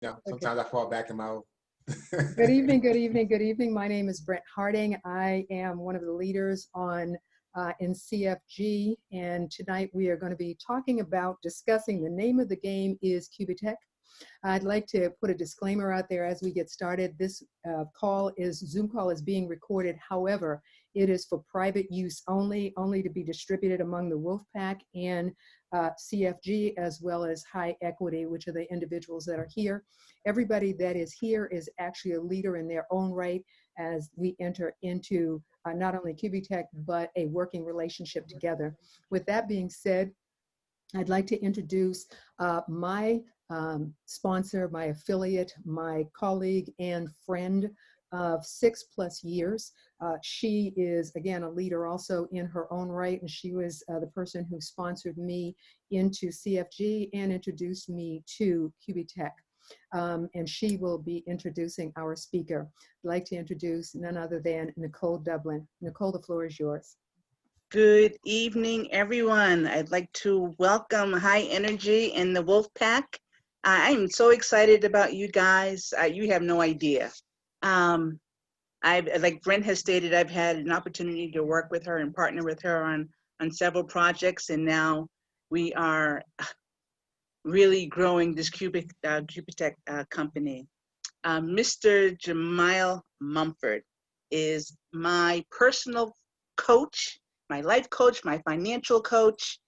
Yeah, Okay. sometimes I fall back in my own. Good evening, good evening, good evening. My name is Brent Harding. I am one of the leaders in CFG, and tonight we are going to be talking about discussing the name of the game is Qubittech. I'd like to put a disclaimer out there as we get started. This Zoom call is being recorded. However, it is for private use only to be distributed among the Wolfpack and CFG, as well as High Equity, which are the individuals that are here. Everybody that is here is actually a leader in their own right as we enter into not only Qubittech, but a working relationship together. With that being said, I'd like to introduce my sponsor, my affiliate, my colleague and friend of 6+ years. She is, again, a leader also in her own right, and she was the person who sponsored me into CFG and introduced me to Qubittech. And she will be introducing our speaker. I'd like to introduce none other than Nicole Dublin. Nicole, the floor is yours. Good evening, everyone. I'd like to welcome High Energy and the Wolfpack. I'm so excited about you guys. You have no idea. Like Brent has stated, I've had an opportunity to work with her and partner with her on several projects, and now we are really growing this Qubittech company. Mr. Jamil Mumford is my personal coach, my life coach, my financial coach.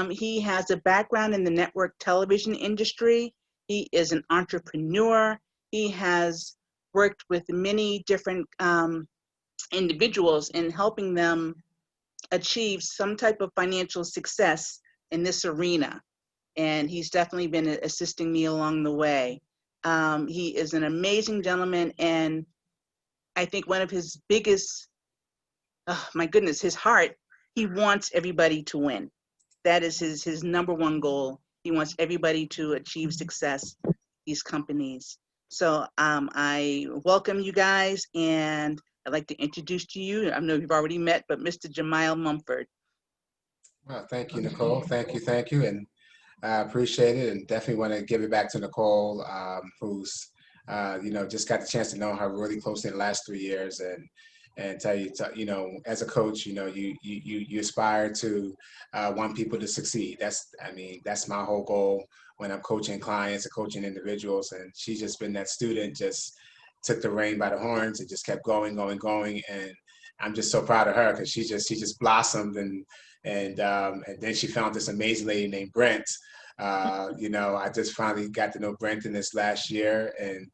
He has a background in the network television industry. He is an entrepreneur. He has worked with many different individuals in helping them achieve some type of financial success in this arena. And he's definitely been assisting me along the way. He is an amazing gentleman, and I think one of his biggest, oh my goodness, his heart, he wants everybody to win. That is his number one goal. He wants everybody to achieve success, these companies. So I welcome you guys, and I'd like to introduce to you, I know you've already met, but Mr. Jamil Mumford. Well, thank you, Nicole. Thank you. And I appreciate it, and definitely want to give it back to Nicole, who's, just got the chance to know her really closely in the last 3 years, and tell you, as a coach, you aspire to want people to succeed. That's my whole goal when I'm coaching clients and coaching individuals. And she's just been that student, just took the rein by the horns and just kept going. And I'm just so proud of her because she just blossomed, and then she found this amazing lady named Brent. I just finally got to know Brent in this last year, and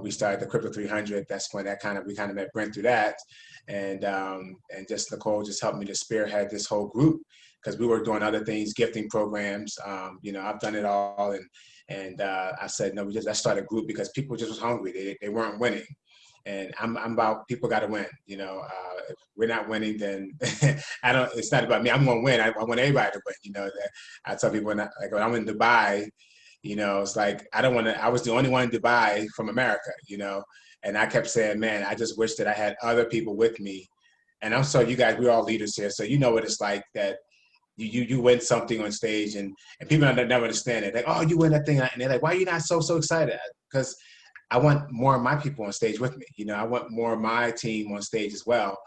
we started the Crypto 300. That's when we kind of met Brent through that, and just Nicole just helped me to spearhead this whole group because we were doing other things, gifting programs. I've done it all, and I said no, let's start a group because people just was hungry. They weren't winning. And I'm about people got to win. If we're not winning, then it's not about me. I'm going to win. I want everybody to win. I tell people when I'm in Dubai, it's like I was the only one in Dubai from America, and I kept saying, man, I just wish that I had other people with me. And I'm so you guys, we're all leaders here, so you know what it's like that. You win something on stage, and people never understand it. Like, oh, you win that thing, and they're like, why are you not so excited? Because I want more of my people on stage with me. I want more of my team on stage as well.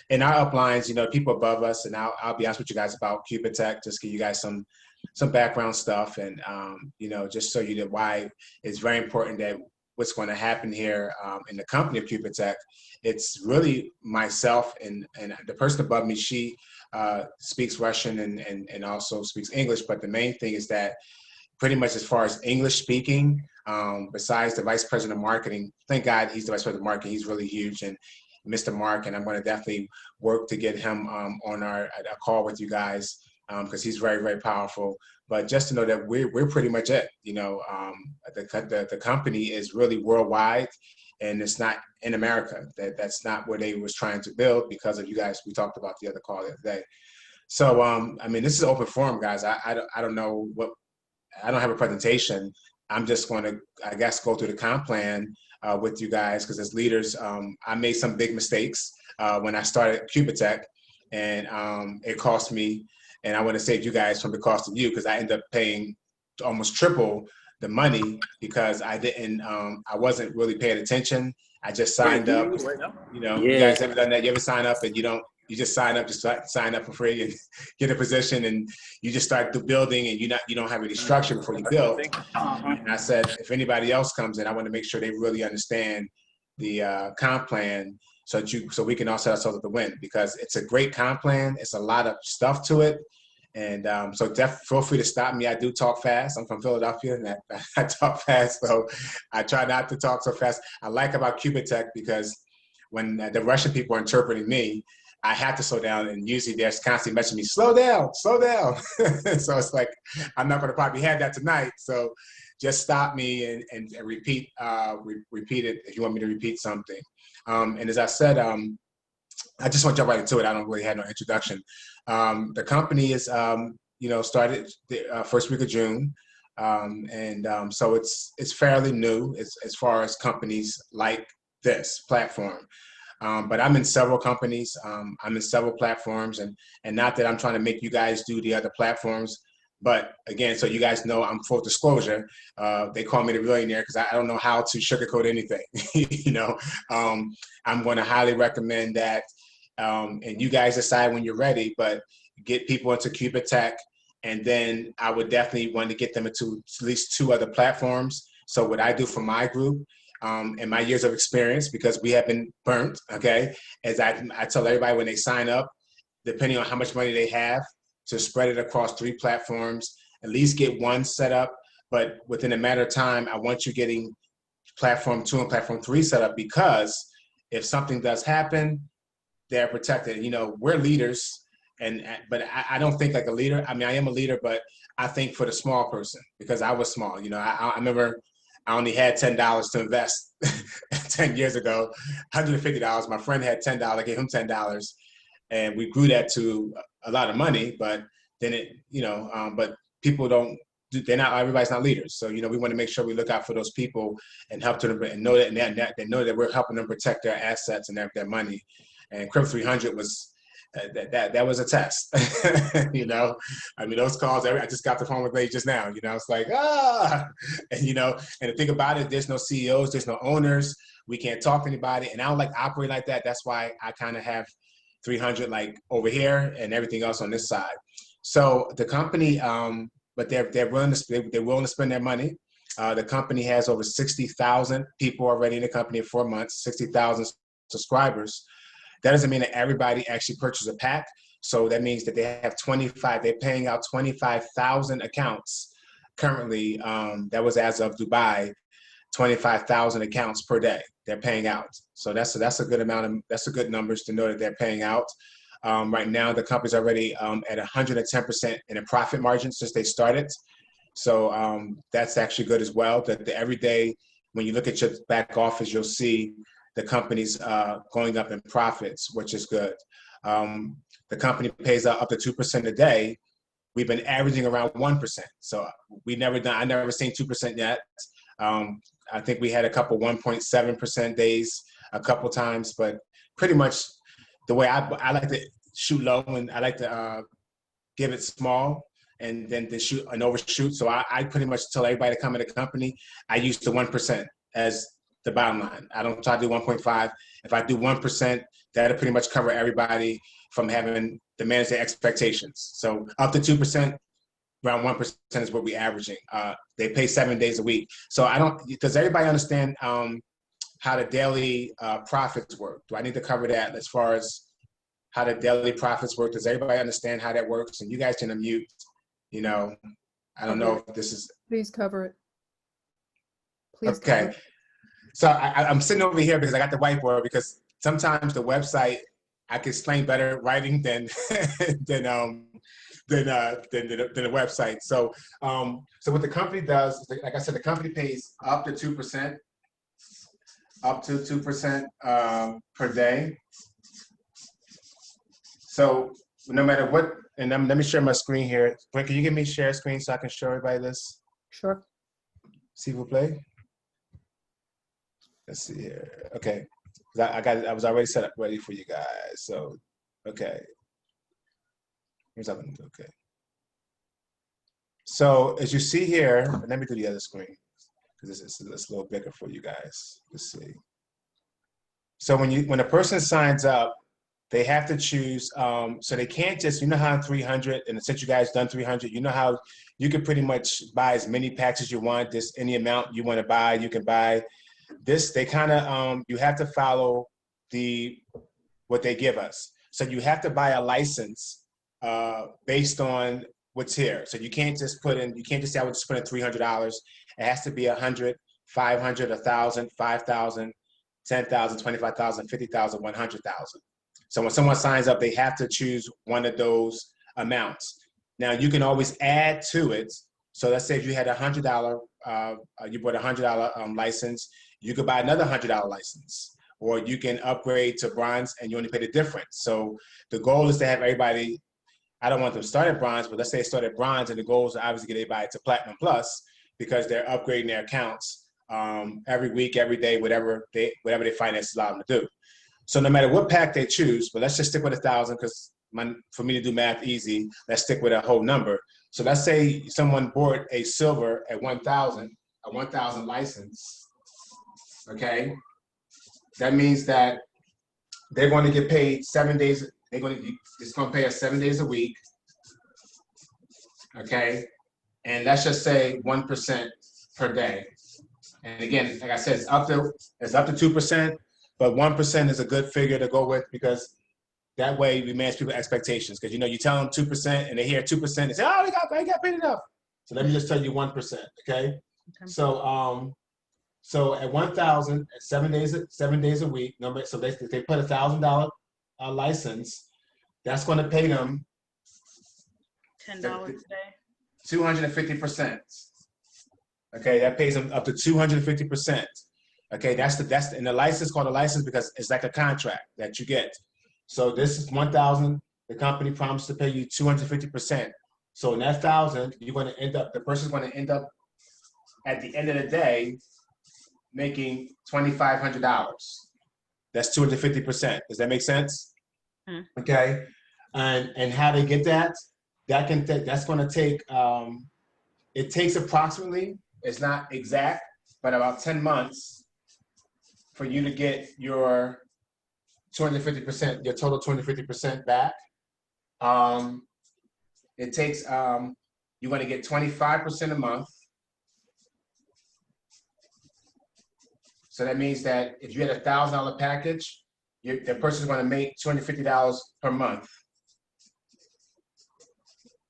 In our uplines, people above us, and I'll be honest with you guys about Qubittech, just give you guys some background stuff, and just show you that why it's very important that what's going to happen here in the company of Qubittech. It's really myself and the person above me. She speaks Russian and also speaks English, but the main thing is that pretty much as far as English speaking, besides the vice president of marketing, thank God he's the vice president of marketing. He's really huge, and Mr. Mark, and I'm going to definitely work to get him on a call with you guys because he's very, very powerful. But just to know that we're pretty much it. The company is really worldwide, and it's not in America. That's not where they was trying to build because of you guys. We talked about the other call the other day. So this is open forum, guys. I don't know what. I don't have a presentation. I'm just going to, I guess, go through the comp plan with you guys because as leaders, I made some big mistakes when I started Qubittech, and it cost me, and I want to save you guys from the cost of you because I ended up paying almost triple the money because I wasn't really paying attention. I just signed up. You know, you Yeah. guys ever done that? You ever sign up and you just sign up, sign up for free and get a position, and you just start the building, and you don't have any structure before you build. And I said, if anybody else comes in, I want to make sure they really understand the comp plan, so we can all set ourselves up to win, because it's a great comp plan. It's a lot of stuff to it. And so feel free to stop me. I do talk fast. I'm from Philadelphia, and I talk fast, so I try not to talk so fast. I like about Qubittech because when the Russian people are interpreting me, I have to slow down, and usually they're constantly messaging me, slow down, slow down. So it's like, I'm not going to probably have that tonight. So just stop me and repeat it if you want me to repeat something. And as I said, I just want to jump right into it. I don't really have no introduction. The company is, started the first week of June. So it's fairly new as far as companies like this platform. But I'm in several companies. I'm in several platforms, and not that I'm trying to make you guys do the other platforms, but again, so you guys know, I'm full disclosure. They call me the billionaire because I don't know how to sugarcoat anything. I'm going to highly recommend that, and you guys decide when you're ready. But get people into Qubittech, and then I would definitely want to get them into at least 2 other platforms. So what I do for my group, in my years of experience, because we have been burnt, okay, as I tell everybody when they sign up, depending on how much money they have, to spread it across 3 platforms, at least get 1 set up. But within a matter of time, I want you getting platform 2 and platform 3 set up, because if something does happen, they're protected. We're leaders, but I don't think like a leader. I mean, I am a leader, but I think for the small person, because I was small. I remember I only had $10 to invest 10 years ago, $150. My friend had $10. I gave him $10, and we grew that to a lot of money. But then but people don't. Everybody's not leaders. So we want to make sure we look out for those people and help them, and know that they know that we're helping them protect their assets and their money. And Crib 300 was. That was a test. I mean, those calls, I just got the phone with lady just now, it's like, and and the thing about it, there's no CEOs, there's no owners, we can't talk to anybody, and I don't like to operate like that. That's why I kind of have 300 like over here and everything else on this side. So the company, but they're willing to spend their money. The company has over 60,000 people already in the company in 4 months, 60,000 subscribers. That doesn't mean that everybody actually purchases a pack. So that means that they have they're paying out 25,000 accounts currently. That was as of Dubai, 25,000 accounts per day they're paying out. So that's a good amount that's a good numbers to know that they're paying out. Right now, the company's already at 110% in a profit margin since they started. So that's actually good as well. That every day when you look at your back office, you'll see the company's going up in profits, which is good. The company pays out up to 2% a day. We've been averaging around 1%. So I never seen 2% yet. I think we had a couple 1.7% days a couple times, but pretty much the way I like to shoot low, and I like to give it small and then to shoot and overshoot. So I pretty much tell everybody to come in the company, I use the 1% as the bottom line. I don't try to do 1.5. If I do 1%, that'll pretty much cover everybody from having to manage their expectations. So up to 2%, around 1% is what we're averaging. They pay 7 days a week. So does everybody understand how the daily profits work? Do I need to cover that as far as how the daily profits work? Does everybody understand how that works? And you guys can unmute, I don't know if this is. Please cover it. Please Okay. cover it. So I'm sitting over here because I got the whiteboard, because sometimes the website, I can explain better writing than than the website. So what the company does, like I said, the company pays up to 2%, per day. So no matter what, and let me share my screen here. Brent, can you give me share screen so I can show everybody this? Sure. S'il vous plaît. Let's see here. Okay. I was already set up ready for you guys. So, okay. Here's up. Okay. So as you see here, let me do the other screen because it's a little bigger for you guys. Let's see. So when a person signs up, they have to choose. So they can't just, you know how 300, and since you guys done 300, you know how you can pretty much buy as many packs as you want. Just any amount you want to buy, you can buy. This they kind of you have to follow what they give us. So you have to buy a license based on what's here. So you can't just you can't just say I would just put in $300. It has to be 100, 500, 1,000, 5,000, 10,000, 25,000, 50,000, 100,000. So when someone signs up, they have to choose one of those amounts. Now you can always add to it. So let's say if you had $100, you bought $100 license, you could buy another $100 license, or you can upgrade to bronze and you only pay the difference. So the goal is to have everybody, I don't want them to start at bronze, but let's say they start at bronze, and the goal is to obviously get everybody to platinum plus because they're upgrading their accounts every week, every day, whatever they finance allow them to do. So no matter what pack they choose, but let's just stick with 1,000 because for me to do math easy, let's stick with a whole number. So let's say someone bought a silver at 1,000, a 1,000 license, okay? That means that they're going to get paid 7 days. It's going to pay us 7 days a week, okay? And let's just say 1% per day. And again, like I said, it's up to 2%, but 1% is a good figure to go with because that way we manage people's expectations. Because you tell them 2% and they hear 2%, they say, "Oh, I got paid enough." So let me just tell you 1%, okay? So at 1,000, at 7 days a week, so they put $1,000 license, that's going to pay them $10 a day. 250%. Okay, that pays them up to 250%. Okay, that's and the license called a license because it's like a contract that you get. So this is 1,000. The company promised to pay you 250%. So in that 1,000, the person's going to end up at the end of the day making $2,500. That's 250%. Does that make sense? Okay, and how they get that? That's going to take. It takes approximately. It's not exact, but about 10 months for you to get your 250%, your total 250% back. It takes, you're going to get 25% a month. So that means that if you had $1,000 package, the person's going to make $250 per month.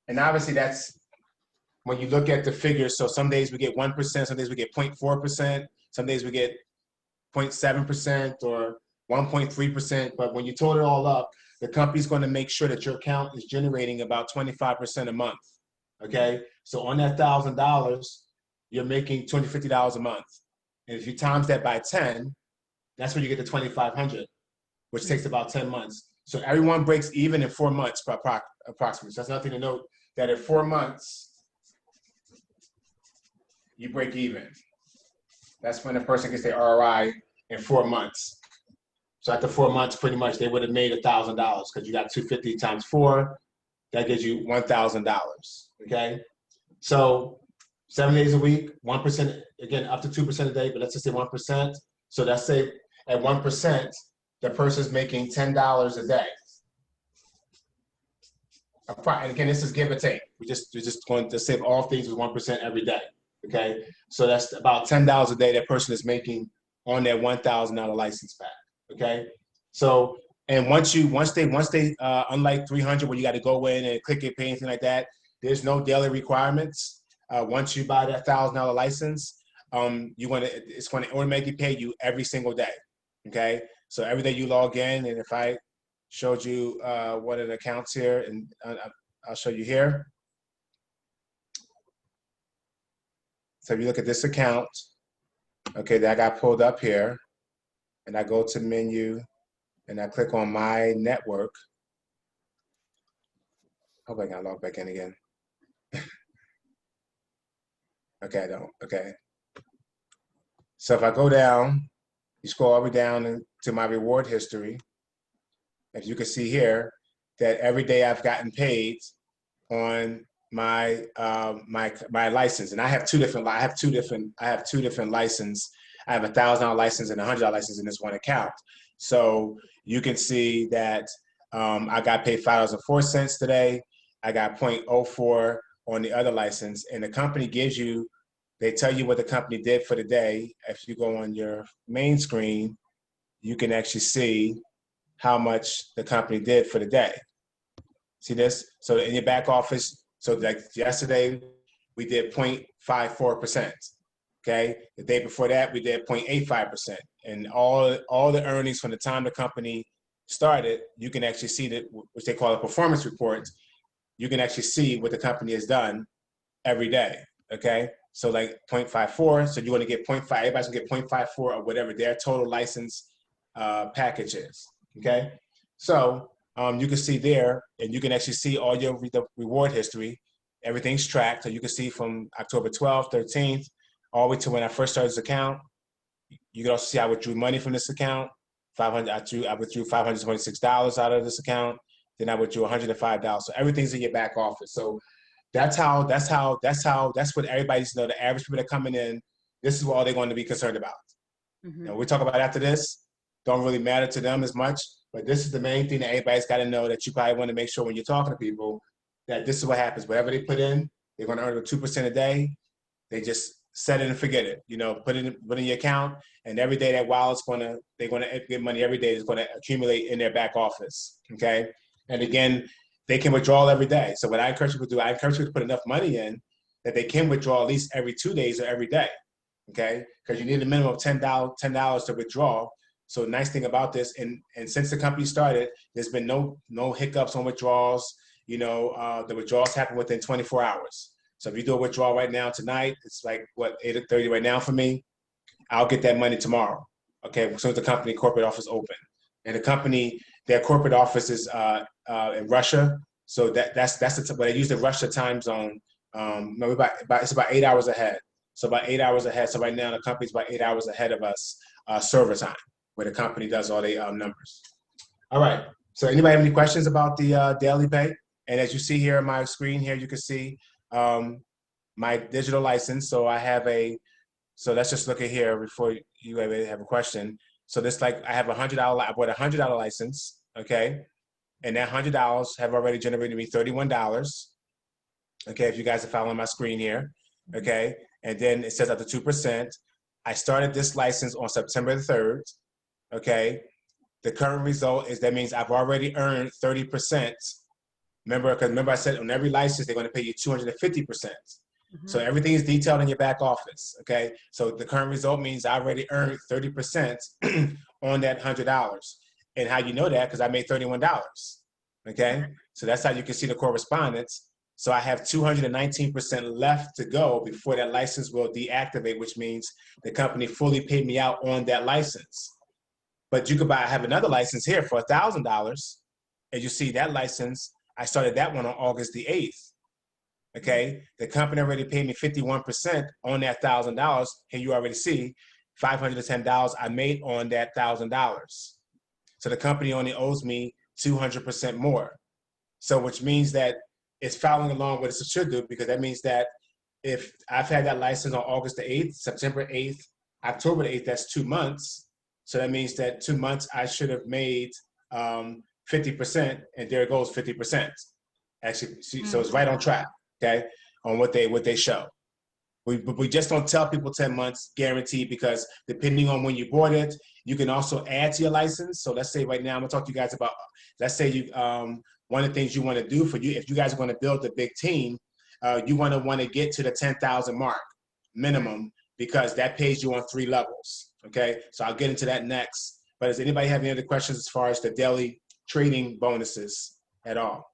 And obviously that's when you look at the figures. So some days we get 1%, some days we get 0.4%, some days we get 0.7% or 1.3%. But when you total it all up, the company's going to make sure that your account is generating about 25% a month. Okay, so on that $1,000, you're making $250 a month. And if you times that by 10, that's when you get to 2,500, which takes about 10 months. So everyone breaks even in 4 months approximately. So that's nothing to note that in 4 months, you break even. That's when a person gets their ROI in 4 months. So after 4 months, pretty much they would have made $1,000 because you got 250 times 4. That gives you $1,000. Okay. So 7 days a week, 1%, again, up to 2% a day, but let's just say 1%. So let's say at 1%, the person's making $10 a day. And again, this is give or take. We're just going to save all things with 1% every day. Okay, so that's about $10 a day that person is making on their $1,000 license pack. Okay, so and once they unlike 300 where you got to go in and click it, pay anything like that, there's no daily requirements. Once you buy that $1,000 license, it's going to automatically pay you every single day. Okay, so every day you log in, and if I showed you one of the accounts here, and I'll show you here. So if you look at this account, okay, that I got pulled up here, and I go to menu, and I click on my network. Hope I got logged back in again. Okay, I don't. Okay. So if I go down, you scroll all the way down to my reward history. As you can see here, that every day I've gotten paid on my license, and I have two different license. I have $1,000 license and $100 license in this one account. So you can see that I got paid $5.04 today. I got 0.04 on the other license, and the company gives you, they tell you what the company did for the day. If you go on your main screen, you can actually see how much the company did for the day. See this? So in your back office, so like yesterday, we did 0.54%. Okay. The day before that, we did 0.85%. And all the earnings from the time the company started, you can actually see that, which they call a performance report. You can actually see what the company has done every day. Okay. So like 0.54. So you want to get 0.5, everybody's gonna get 0.54 or whatever their total license package is. Okay. So you can see there, and you can actually see all your the reward history. Everything's tracked. So you can see from October 12th, 13th, all the way to when I first started this account. You can also see I withdrew money from this account. I withdrew $526 out of this account. Then I withdrew $105. So everything's in your back office. So that's what everybody needs to know. The average people that are coming in, this is what all they're going to be concerned about. Mm-hmm. Now we talk about after this, don't really matter to them as much, but this is the main thing that everybody's got to know, that you probably want to make sure when you're talking to people that this is what happens. Whatever they put in, they're going to earn 2% a day. They just set it and forget it. Put it in your account, and every day that wallet's they're going to get money every day. It's going to accumulate in their back office. Okay, and again, they can withdraw every day. So what I encourage people to do, I encourage people to put enough money in that they can withdraw at least every 2 days or every day. Okay, because you need a minimum of $10 to withdraw. So the nice thing about this, and since the company started, there's been no hiccups on withdrawals. The withdrawals happen within 24 hours. So if you do a withdrawal right now tonight, it's like 8:30 right now for me. I'll get that money tomorrow. Okay, as soon as the company corporate office open, and the company, their corporate office is in Russia. So that's but they use the Russia time zone. No, it's about 8 hours ahead. So about 8 hours ahead. So right now the company's about 8 hours ahead of us, server time, where the company does all the numbers. All right. So anybody have any questions about the daily pay? And as you see here on my screen here, you can see my digital license. So so let's just look at here before you have a question. So this, like, I have I bought $100 license, okay? And that $100 have already generated me $31. Okay, if you guys are following my screen here, okay? And then it says up to 2%. I started this license on September the 3rd, okay? The current result is that means I've already earned 30%. Remember I said on every license, they're going to pay you 250%. Mm-hmm. So everything is detailed in your back office, okay? So the current result means I already earned 30% on that $100. And how you know that? Because I made $31, okay? So that's how you can see the correspondence. So I have 219% left to go before that license will deactivate, which means the company fully paid me out on that license. But you could I have another license here for $1,000. And you see that license, I started that one on August the 8th. Okay, the company already paid me 51% on that $1,000. And you already see $510 I made on that $1,000. So the company only owes me 200% more. So which means that it's following along what it should do, because that means that if I've had that license on August the 8th, September 8th, October the 8th, that's 2 months. So that means that 2 months I should have made 50%, and there it goes, 50%. Actually, so it's right on track, okay, on what they show. We just don't tell people 10 months guaranteed, because depending on when you bought it, you can also add to your license. So let's say right now, I'm gonna talk to you guys about, let's say you, one of the things you wanna do for you, if you guys are gonna build a big team, you wanna get to the 10,000 mark minimum, because that pays you on 3 levels, okay? So I'll get into that next. But does anybody have any other questions as far as the daily trading bonuses at all?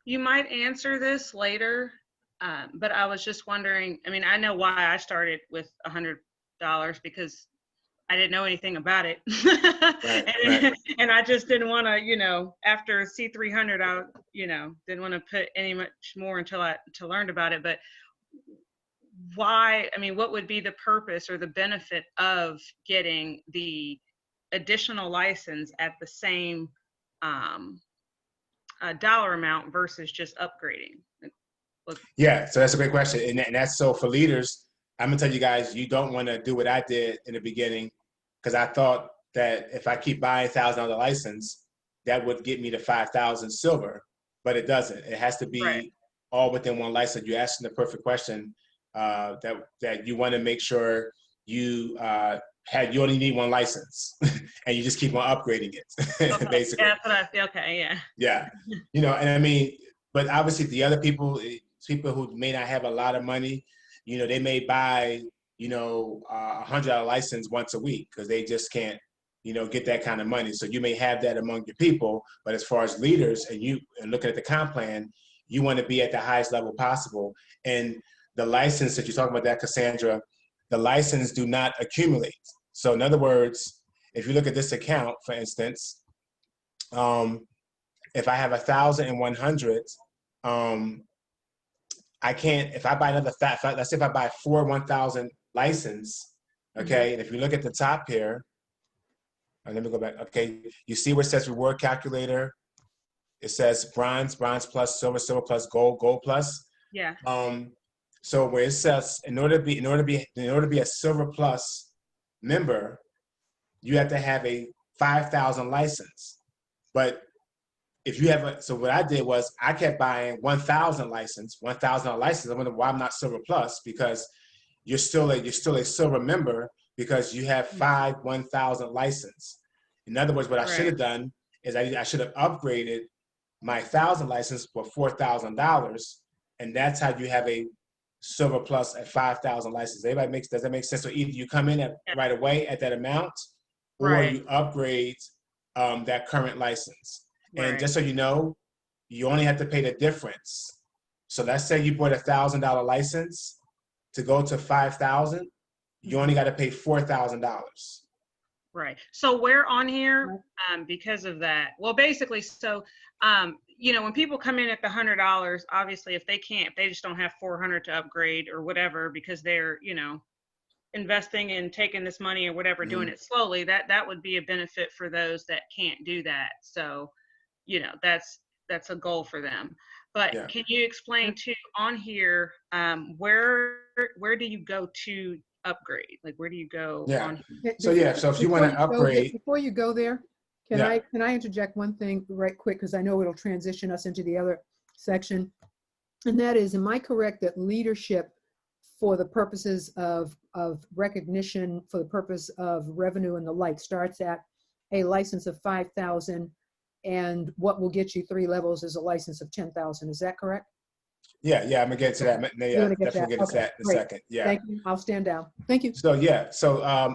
You might answer this later, but I was just wondering, I mean, I know why I started with $100, because I didn't know anything about it. Right. And I just didn't want to, after C300, I, didn't want to put any much more until I learned about it. But why, I mean, what would be the purpose or the benefit of getting the additional license at the same, dollar amount versus just upgrading? Yeah, so that's a great question. And that's so for leaders, I'm gonna tell you guys, you don't want to do what I did in the beginning, because I thought that if I keep buying $1,000 license, that would get me to 5,000 silver, but it doesn't. It has to Right. be all within one license. You're asking the perfect question. That you want to make sure you you only need one license, and you just keep on upgrading it, Okay. basically. Yeah, that's what I feel. Okay. Yeah. Yeah, and I mean, but obviously the other people, people who may not have a lot of money, they may buy, $100 license once a week because they just can't, get that kind of money. So you may have that among your people, but as far as leaders and looking at the comp plan, you want to be at the highest level possible. And the license that you're talking about, that Cassandra, the license do not accumulate. So in other words, if you look at this account, for instance, if I have 1,100, I can't, if I buy another, let's say if I buy 1,000 license, okay, and if you look at the top here, let me go back, okay, you see where it says reward calculator, it says bronze, bronze plus, silver, silver plus, gold, gold plus. Yeah. So where it says, in order to be a silver plus member, you have to have a 5,000 license. But if you have so what I did was I kept buying 1,000 license, $1,000 license. I wonder why I'm not silver plus, because you're still a silver member because you have 1,000 license. In other words, what I should have done is I should have upgraded my 1,000 license for $4,000, and that's how you have a silver plus at 5,000 license. Does that make sense? So either you come in right away at that amount, or you upgrade that current license. And just so you know, you only have to pay the difference. So let's say you bought $1,000 license to go to 5,000, you only got to pay $4,000. Right. So we're on here because of that. Well, basically, so when people come in at the $100, obviously, if they just don't have 400 to upgrade or whatever because they're investing in taking this money or whatever, doing it slowly, that would be a benefit for those that can't do that. So that's a goal for them. But can you explain too on here, where do you go to upgrade? Like, where do you go on here? So if you want to upgrade. Before you go there, can I interject one thing right quick? Because I know it'll transition us into the other section. And that is, am I correct that leadership for the purposes of recognition, for the purpose of revenue and the like, starts at a license of 5,000, and what will get you 3 levels is a license of 10,000. Is that correct? Yeah, I'm gonna get to that. Definitely get to that in a second. Yeah. Thank you. I'll stand down. Thank you. So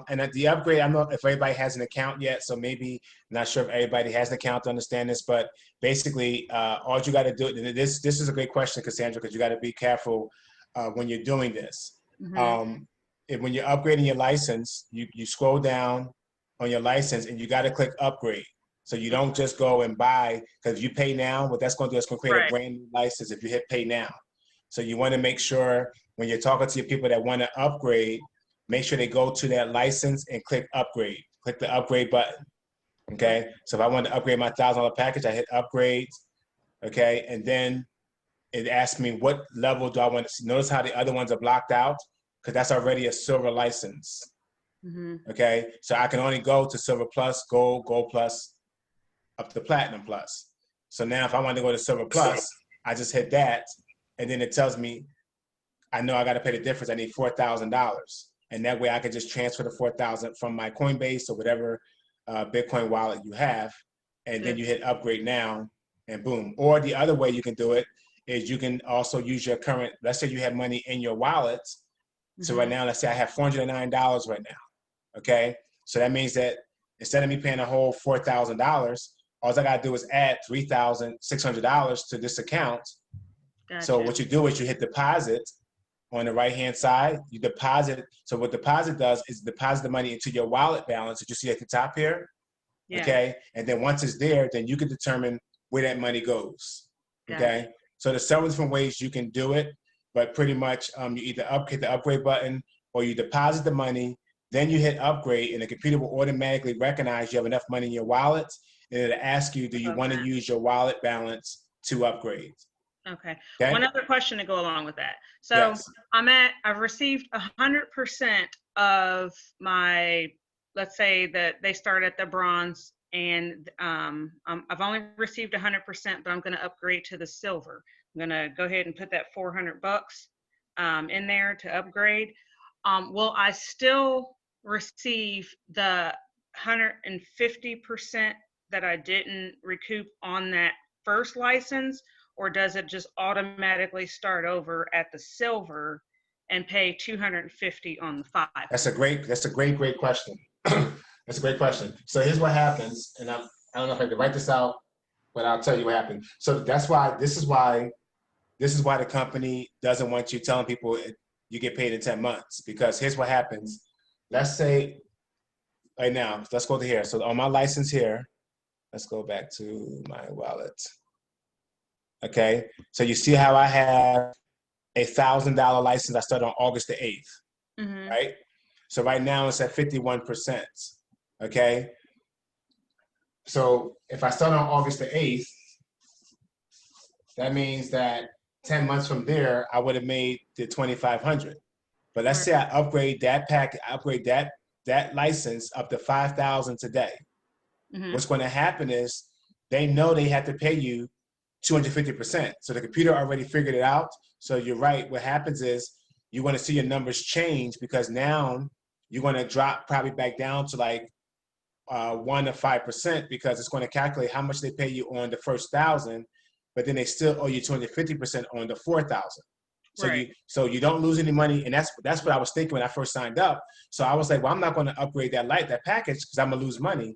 and at the upgrade, I don't know if everybody has an account yet. So maybe not sure if everybody has an account to understand this, but basically, all you got to do. This is a great question, Cassandra, because you got to be careful when you're doing this. When you're upgrading your license, you scroll down on your license and you got to click upgrade. So you don't just go and buy, because if you pay now, what that's going to do is going to create a brand new license if you hit pay now. So you want to make sure when you're talking to your people that want to upgrade, make sure they go to that license and click upgrade. Click the upgrade button. Okay. So if I want to upgrade my $1,000 package, I hit upgrade. Okay. And then it asks me what level do I want to see. Notice how the other ones are blocked out, because that's already a silver license. Okay. So I can only go to silver plus, gold, gold plus, up to platinum plus. So now if I want to go to silver plus, I just hit that, and then it tells me, I know I got to pay the difference. I need $4,000. And that way I can just transfer the 4,000 from my Coinbase or whatever Bitcoin wallet you have. And then you hit upgrade now, and boom. Or the other way you can do it is you can also use your current, let's say you have money in your wallet. So right now, let's say I have $409 right now. Okay. So that means that instead of me paying a whole $4,000, all I got to do is add $3,600 to this account. Gotcha. So what you do is you hit deposit on the right-hand side. You deposit. So what deposit does is deposit the money into your wallet balance that you see at the top here. Yeah. Okay. And then once it's there, then you can determine where that money goes. Gotcha. Okay. So there's several different ways you can do it, but pretty much you either hit the upgrade button, or you deposit the money, then you hit upgrade, and the computer will automatically recognize you have enough money in your wallet. And it'll ask you, do you want to use your wallet balance to upgrade? Okay. Okay. One other question to go along with that. So Yes. I've received 100% of my, let's say that they start at the bronze, and I've only received 100%, but I'm going to upgrade to the silver. I'm going to go ahead and put that $400 in there to upgrade. Will I still receive the 150% that I didn't recoup on that first license? Or does it just automatically start over at the silver and pay 250 on the 5? That's a great question. That's a great question. So here's what happens, and I don't know if I can write this out, but I'll tell you what happened. So this is why the company doesn't want you telling people you get paid in 10 months, because here's what happens. Let's say right now, let's go to here. So on my license here, let's go back to my wallet. Okay, so you see how I have a $1,000 license. I started on August the 8th, Mm-hmm. right? So right now it's at 51%. Okay, so if I start on August the 8th, that means that 10 months from there, I would have made the 2,500. But let's say I upgrade that license up to 5,000 today. Mm-hmm. What's going to happen is they know they have to pay you 250%. So the computer already figured it out. So you're right. What happens is you're going to see your numbers change, because now you're going to drop probably back down to like 1 to 5%, because it's going to calculate how much they pay you on the first 1,000, but then they still owe you 250% on the 4,000. So you don't lose any money, and that's what I was thinking when I first signed up. So I was like, well, I'm not going to upgrade that package because I'm gonna lose money.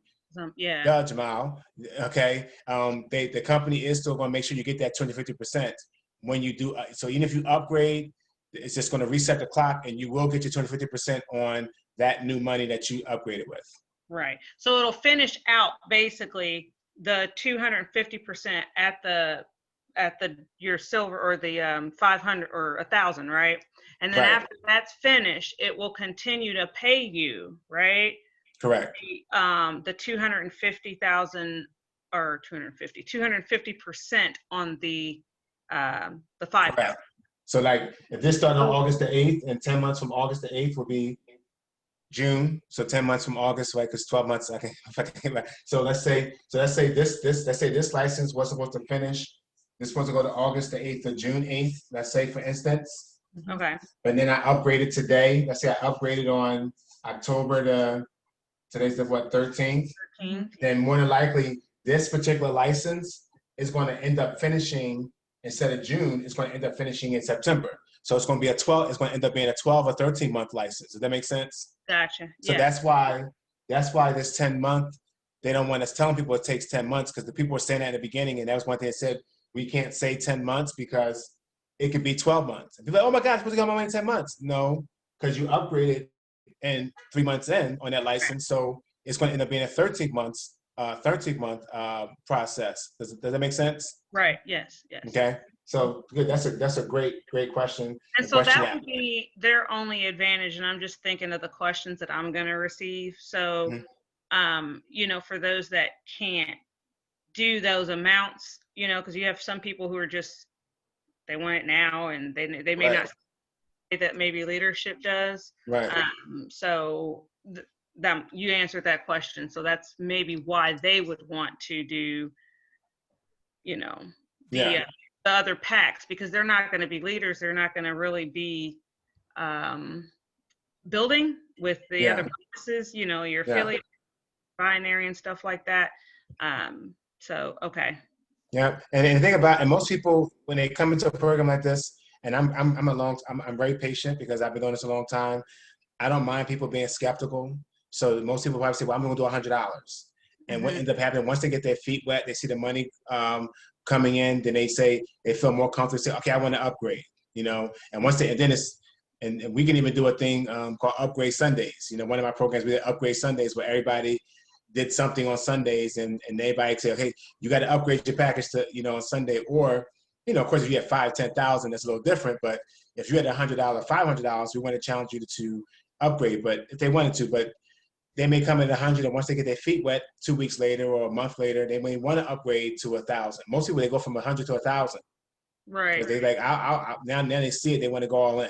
Yeah. Duh, Jamal. Okay. The company is still going to make sure you get that 250% when you do. So even if you upgrade, it's just going to reset the clock, and you will get your 250% on that new money that you upgraded with. Right. So it'll finish out basically the 250% at your silver, or the 500 or 1,000, right? And then after that's finished, it will continue to pay you, right? Correct. The 250,000 or 250% on the 5,000. Correct. So like if this started on August the 8th, and 10 months from August the 8th will be June. So 10 months from August, right? Because 12 months. So let's say this license was supposed to finish. This was supposed to go to August the 8th or June 8th. Let's say, for instance. Okay. But then I upgraded today. Let's say I upgraded on today's the 13th. 13th. Then more than likely this particular license is going to end up finishing, instead of June, it's going to end up finishing in September. So it's going to be it's going to end up being a 12 or 13 month license. Does that make sense? Gotcha. So that's why this 10 month, they don't want us telling people it takes 10 months, because the people were saying that in the beginning, and that was one thing they said, we can't say 10 months because it could be 12 months. And people are like, oh my God, I'm supposed to get my money in 10 months. No, because you upgraded and 3 months in on that license. So it's going to end up being a 13 month process. Does that make sense? Right. Yes. Yes. Okay. So good. That's a great question. And so that would be their only advantage. And I'm just thinking of the questions that I'm going to receive. So, for those that can't do those amounts, because you have some people who are just, they want it now, and they may not say that maybe leadership does. Right. So you answered that question. So that's maybe why they would want to do, the other packs, because they're not going to be leaders. They're not going to really be building with the other businesses, your affiliate, binary and stuff like that. So, okay. Yeah. And the thing about, and most people, when they come into a program like this, and I'm very patient because I've been doing this a long time. I don't mind people being skeptical. So most people probably say, well, I'm going to do $100. And what ends up happening, once they get their feet wet, they see the money coming in, then they feel more comfortable, say, okay, I want to upgrade, and once and we can even do a thing called Upgrade Sundays. One of my programs, we did Upgrade Sundays, where everybody did something on Sundays, and everybody say, okay, you got to upgrade your package to, on Sunday. Or, of course, if you have 5,000, 10,000, that's a little different. But if you had $100, $500, we want to challenge you to upgrade. But if they wanted to, but they may come in at 100, and once they get their feet wet 2 weeks later or a month later, they may want to upgrade to 1,000. Most people, they go from 100 to 1,000. Right. They like, now they see it, they want to go all in,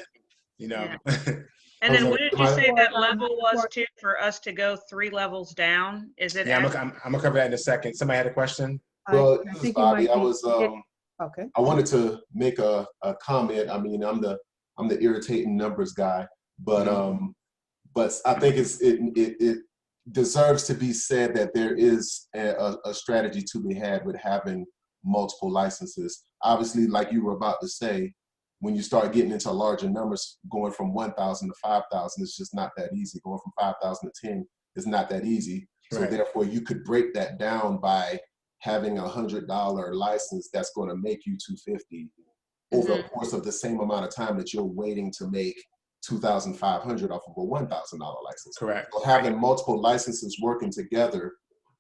you know. Yeah. And then Jose, what did you say that level was too for us to go 3 levels down? Is it? yeah, I'm gonna cover that in a second. Somebody had a question? Well, I this is think you Bobby. might be. Okay. I wanted to make a comment. I mean, I'm the irritating numbers guy, but I think it deserves to be said that there is a strategy to be had with having multiple licenses. Obviously, like you were about to say, when you start getting into larger numbers, going from 1,000 to 5,000, it's just not that easy. Going from 5,000 to 10 is not that easy. So Right. therefore, you could break that down by having $100 license that's going to make you $250 over the course of the same amount of time that you're waiting to make $2,500 off of a $1,000 license. Correct. So having multiple licenses working together,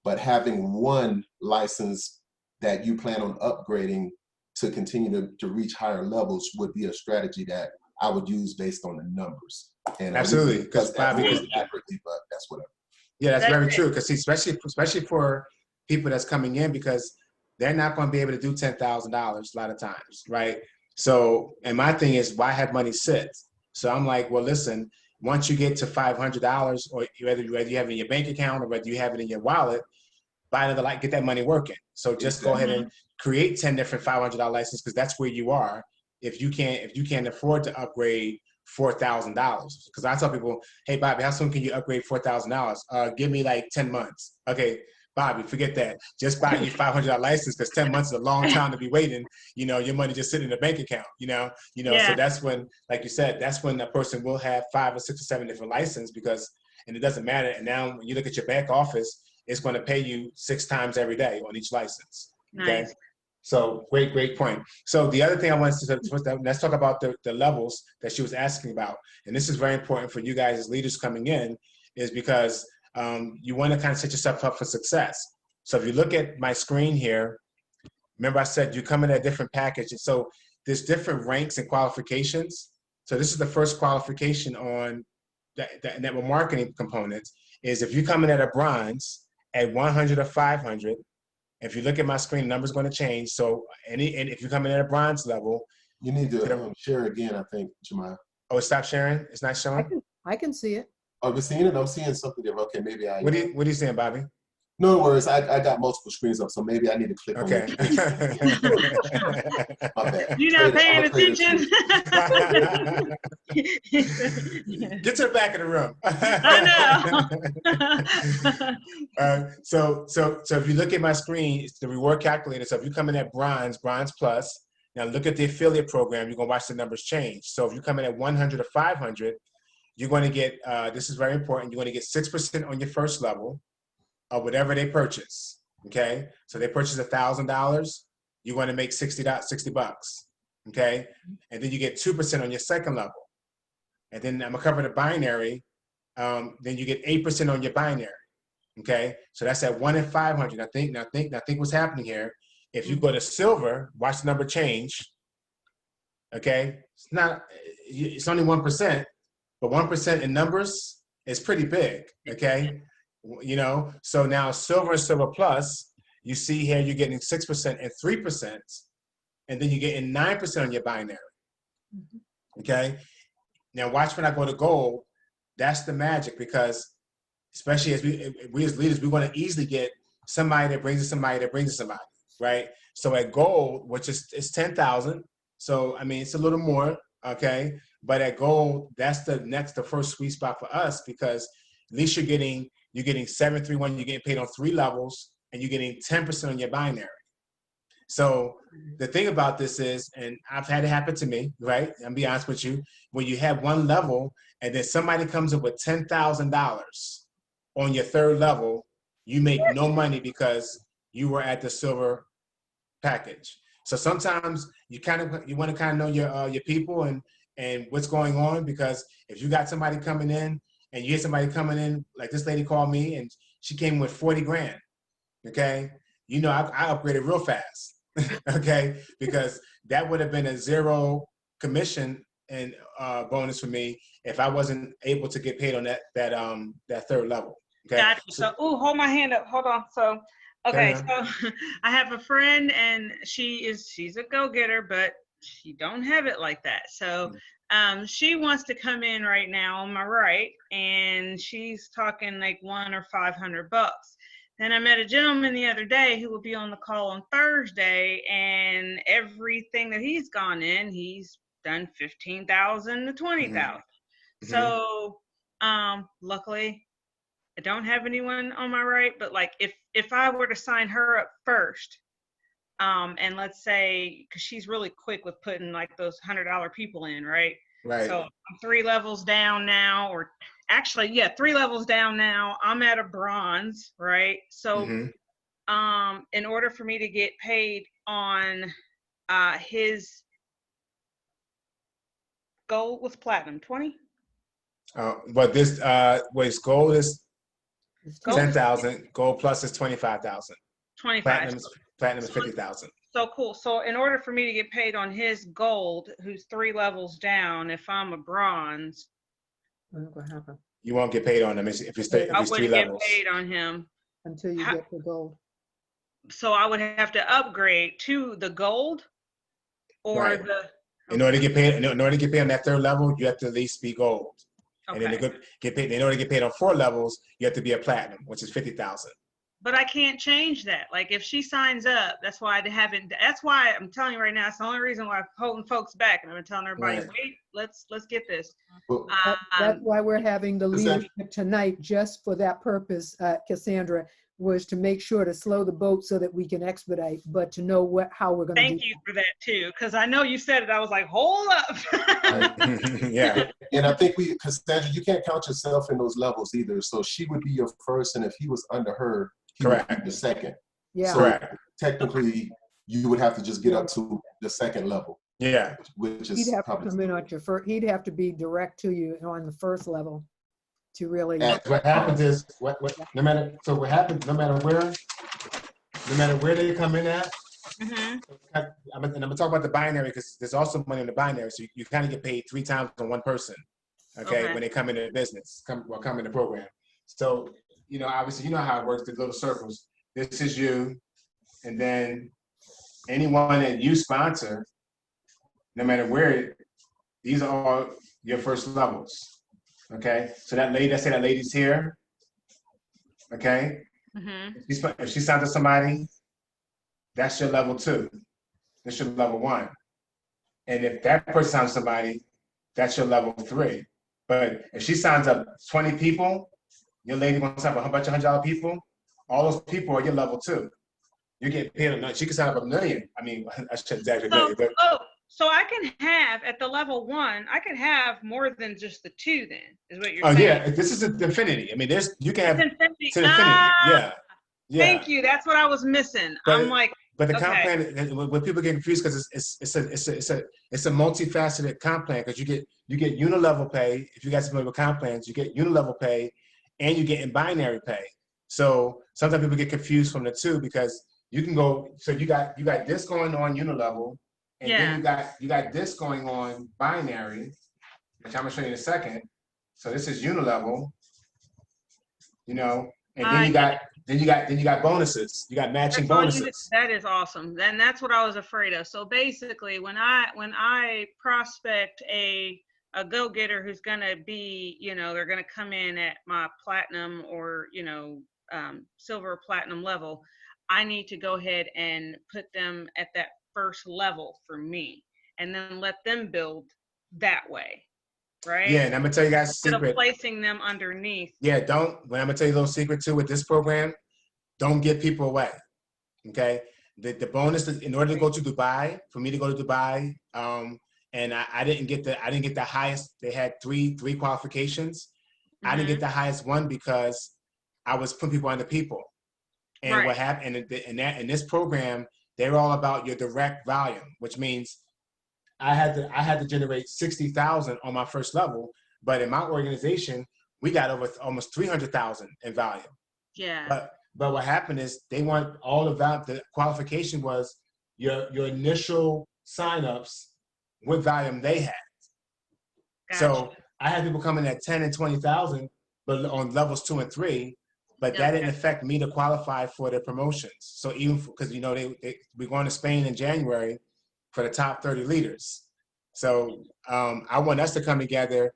but having one license that you plan on upgrading to continue to reach higher levels would be a strategy that I would use based on the numbers. And Absolutely, because Bobby, accurately, but that's whatever. yeah, that's very true. Because especially for people that's coming in, because they're not going to be able to do $10,000 a lot of times, right? So, and my thing is, why have money sit? So I'm like, well, listen, once you get to $500, or whether you have it in your bank account or whether you have it in your wallet, buy another light, get that money working. So just go ahead and create 10 different $500 licenses, because that's where you are. If you can't afford to upgrade $4,000, because I tell people, hey Bobby, how soon can you upgrade $4,000? Give me like 10 months. Okay, Bobby, forget that. Just buy your $500 license, because 10 months is a long time to be waiting. You know, your money just sitting in the bank account. You know. Yeah. So that's when, like you said, that's when a person will have 5 or 6 or 7 different licenses, and it doesn't matter. And now when you look at your back office, it's going to pay you 6 times every day on each license. Okay. Nice. So great point. So the other thing I wanted to let's talk about the levels that she was asking about. And this is very important for you guys as leaders coming in, is because you want to kind of set yourself up for success. So if you look at my screen here, remember I said you come in at different packages. So there's different ranks and qualifications. So this is the first qualification on the network marketing components, is if you come in at a bronze at 100 or 500, if you look at my screen, the number's going to change. So and if you come in at a bronze level, you need to share again, I think, Jemiah. Oh, it stopped sharing? It's not showing? I can see it. Are we seeing it? I'm seeing something different. Okay, maybe I. What are you saying, Bobby? No worries. I got multiple screens up, so maybe I need to click on it. My bad. You're not paying attention. Get to the back of the room. I know. So if you look at my screen, it's the reward calculator. So if you come in at bronze plus, now look at the affiliate program, you're going to watch the numbers change. So if you come in at 100 or 500, you're going to get, this is very important, you're going to get 6% on your first level of whatever they purchase, okay? So they purchase $1,000, you're going to make $60 bucks, okay? And then you get 2% on your second level. And then I'm gonna cover the binary, then you get 8% on your binary, okay? So that's at 1 in 500. Now think what's happening here. If you go to silver, watch the number change, okay? It's only 1%, but 1% in numbers is pretty big, okay? You know, so now silver and silver plus, you see here you're getting 6% and 3%, and then you're getting 9% on your binary, okay? Now watch when I go to gold, that's the magic, because especially as we as leaders, we want to easily get somebody that brings us somebody that brings us somebody, right? So at gold, which is 10,000, so I mean it's a little more, okay? But at gold, that's the first sweet spot for us, because at least you're getting 731, you're getting paid on 3 levels, and you're getting 10% on your binary. So the thing about this is, and I've had it happen to me, right? I'll be honest with you, when you have one level and then somebody comes up with $10,000 on your 3rd level, you make no money because you were at the silver package. So sometimes you want to kind of know your people and what's going on, because if you got somebody coming in and you hear somebody coming in, like this lady called me and she came with 40 grand, okay? You know, I upgraded real fast, okay? Because that would have been a 0 commission and bonus for me if I wasn't able to get paid on that 3rd level, okay? Gotcha. So, hold my hand up. Hold on. So, okay, so I have a friend and she's a go-getter, but she don't have it like that. So she wants to come in right now on my right, and she's talking like $100 or $500. Then I met a gentleman the other day who will be on the call on Thursday, and everything that he's gone in, he's done 15,000 to 20,000. So luckily I don't have anyone on my right, but like if I were to sign her up first, and let's say, because she's really quick with putting like those $100 people in, right? Right. So I'm 3 levels down now, or actually, yeah, 3 levels down now. I'm at a bronze, right? So, in order for me to get paid on his gold was platinum, 20. But this was gold is Gold 10,000. Gold plus is 25,000. 25. Platinum is 50,000. So cool. So in order for me to get paid on his gold, who's 3 levels down, if I'm a bronze, What's going to happen You won't get paid on them if it's I 3 wouldn't get levels. paid on him. until you get the gold? So I would have to upgrade to the gold, or Right. the. In order to get paid, in order to get paid on that 3rd level, you have to at least be gold. Okay. And then to get paid, in order to get paid on 4 levels, you have to be a platinum, which is 50,000. But I can't change that. Like if she signs up, that's why I haven't. That's why I'm telling you right now. It's the only reason why I'm holding folks back, and I've been telling everybody, Right. wait, let's get this. Well, That's why we're having the Is that- leadership tonight, just for that purpose, Cassandra, was to make sure to slow the boat so that we can expedite, but to know how we're going to do Thank you for that too, because I know you said it. I was like, hold up. Yeah. And I think Cassandra, you can't count yourself in those levels either. So she would be your first, and if he was under her, he would be Correct. the second. Yeah. So Correct. technically, you would have to just get up to the 2nd level, Yeah. which is He'd have to probably. come in at your first, he'd have to be direct to you on the 1st level to really. What happens is no matter where they come in at. I'm gonna talk about the binary because there's also money in the binary, so you kind of get paid 3 times on one person. Okay, Okay. when they come into the business, come in the program. So obviously you know how it works. The little circles. This is you, and then anyone that you sponsor, no matter where, these are all your first levels. Okay, so that lady's here. Okay, if she signs to somebody, that's your level 2. That's your level 1. And if that person signs somebody, that's your level 3. But if she signs up 20 people, your lady wants to have a bunch of $100 people, all those people are your level 2. You get paid enough. She can sign up 1 million. I mean, I shouldn't exaggerate. So I can have at the level 1, I could have more than just the 2. Then is what you're Oh saying. yeah, this is an infinity. I mean, you can have It's infinity. to infinity. Yeah. Thank you. That's what I was missing. But- I'm like, But the comp okay. plan, when people get confused, because it's a multifaceted comp plan, because you get unilevel pay. If you guys are familiar with comp plans, you get unilevel pay, and you get in binary pay. So sometimes people get confused from the two, because you can go. So you got this going on unilevel, and then you got this going on binary, which I'm gonna show you in a second. So this is unilevel, and then you got bonuses. You got matching bonuses. That is awesome. And that's what I was afraid of. So basically, when I prospect a go-getter who's going to be, they're going to come in at my platinum or, silver or platinum level, I need to go ahead and put them at that first level for me and then let them build that way. Right? Yeah, and I'm gonna tell you guys a Instead secret. of placing them underneath. Yeah, I'm gonna tell you a little secret too with this program. Don't give people away. Okay, the bonus is, in order to go to Dubai, for me to go to Dubai, and I didn't get the highest. They had three qualifications. I didn't get the highest one because I was putting people under people. And what happened in this program, they're all about your direct volume, which means I had to generate 60,000 on my first level, but in my organization, we got over almost 300,000 in volume. Yeah. But what happened is they want all of that. The qualification was your initial signups, what volume they had. Gotcha. So I had people coming at 10 and 20,000, but on levels 2 and 3. But that didn't affect me to qualify for the promotions. So even because we're going to Spain in January, for the top 30 leaders. So I want us to come together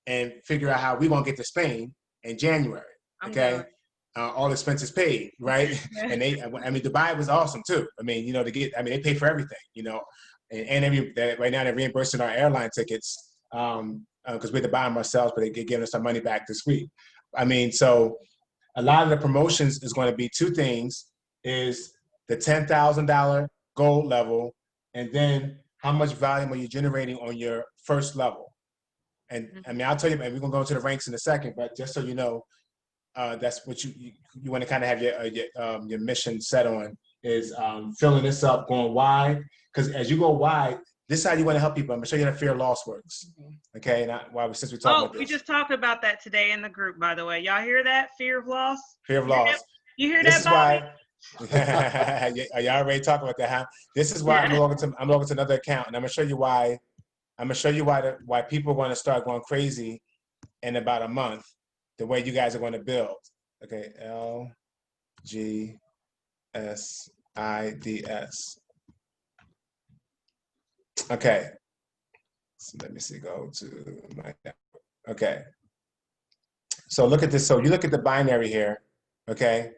and figure out how we're gonna get to Spain in January. Okay, all expenses paid, right? And I mean, Dubai was awesome too. I mean, you know, they pay for everything, you know, and right now they're reimbursing our airline tickets because we had to buy them ourselves, but they're giving us our money back this week. I mean, so a lot of the promotions is going to be two things: is the $10,000 gold level, and then how much volume are you generating on your first level. And I mean, I'll tell you, and we're gonna go into the ranks in a second, but just so you know, that's what you want to kind of have your mission set on is filling this up, going wide. Because as you go wide, this is how you want to help people. I'm gonna show you how fear of loss works. Okay, since we talked about this. We just talked about that today in the group, by the way. Y'all hear that? Fear of loss. Fear of loss. You hear this that, is Bobby? why. Are y'all already talking about that? Huh? This is why I'm logging to another account, and I'm gonna show you why. I'm gonna show you why people are going to start going crazy in about a month. The way you guys are going to build. Okay, LGSIDS. Okay, so let me see. Go to my. Okay, so look at this. So you look at the binary here. Okay,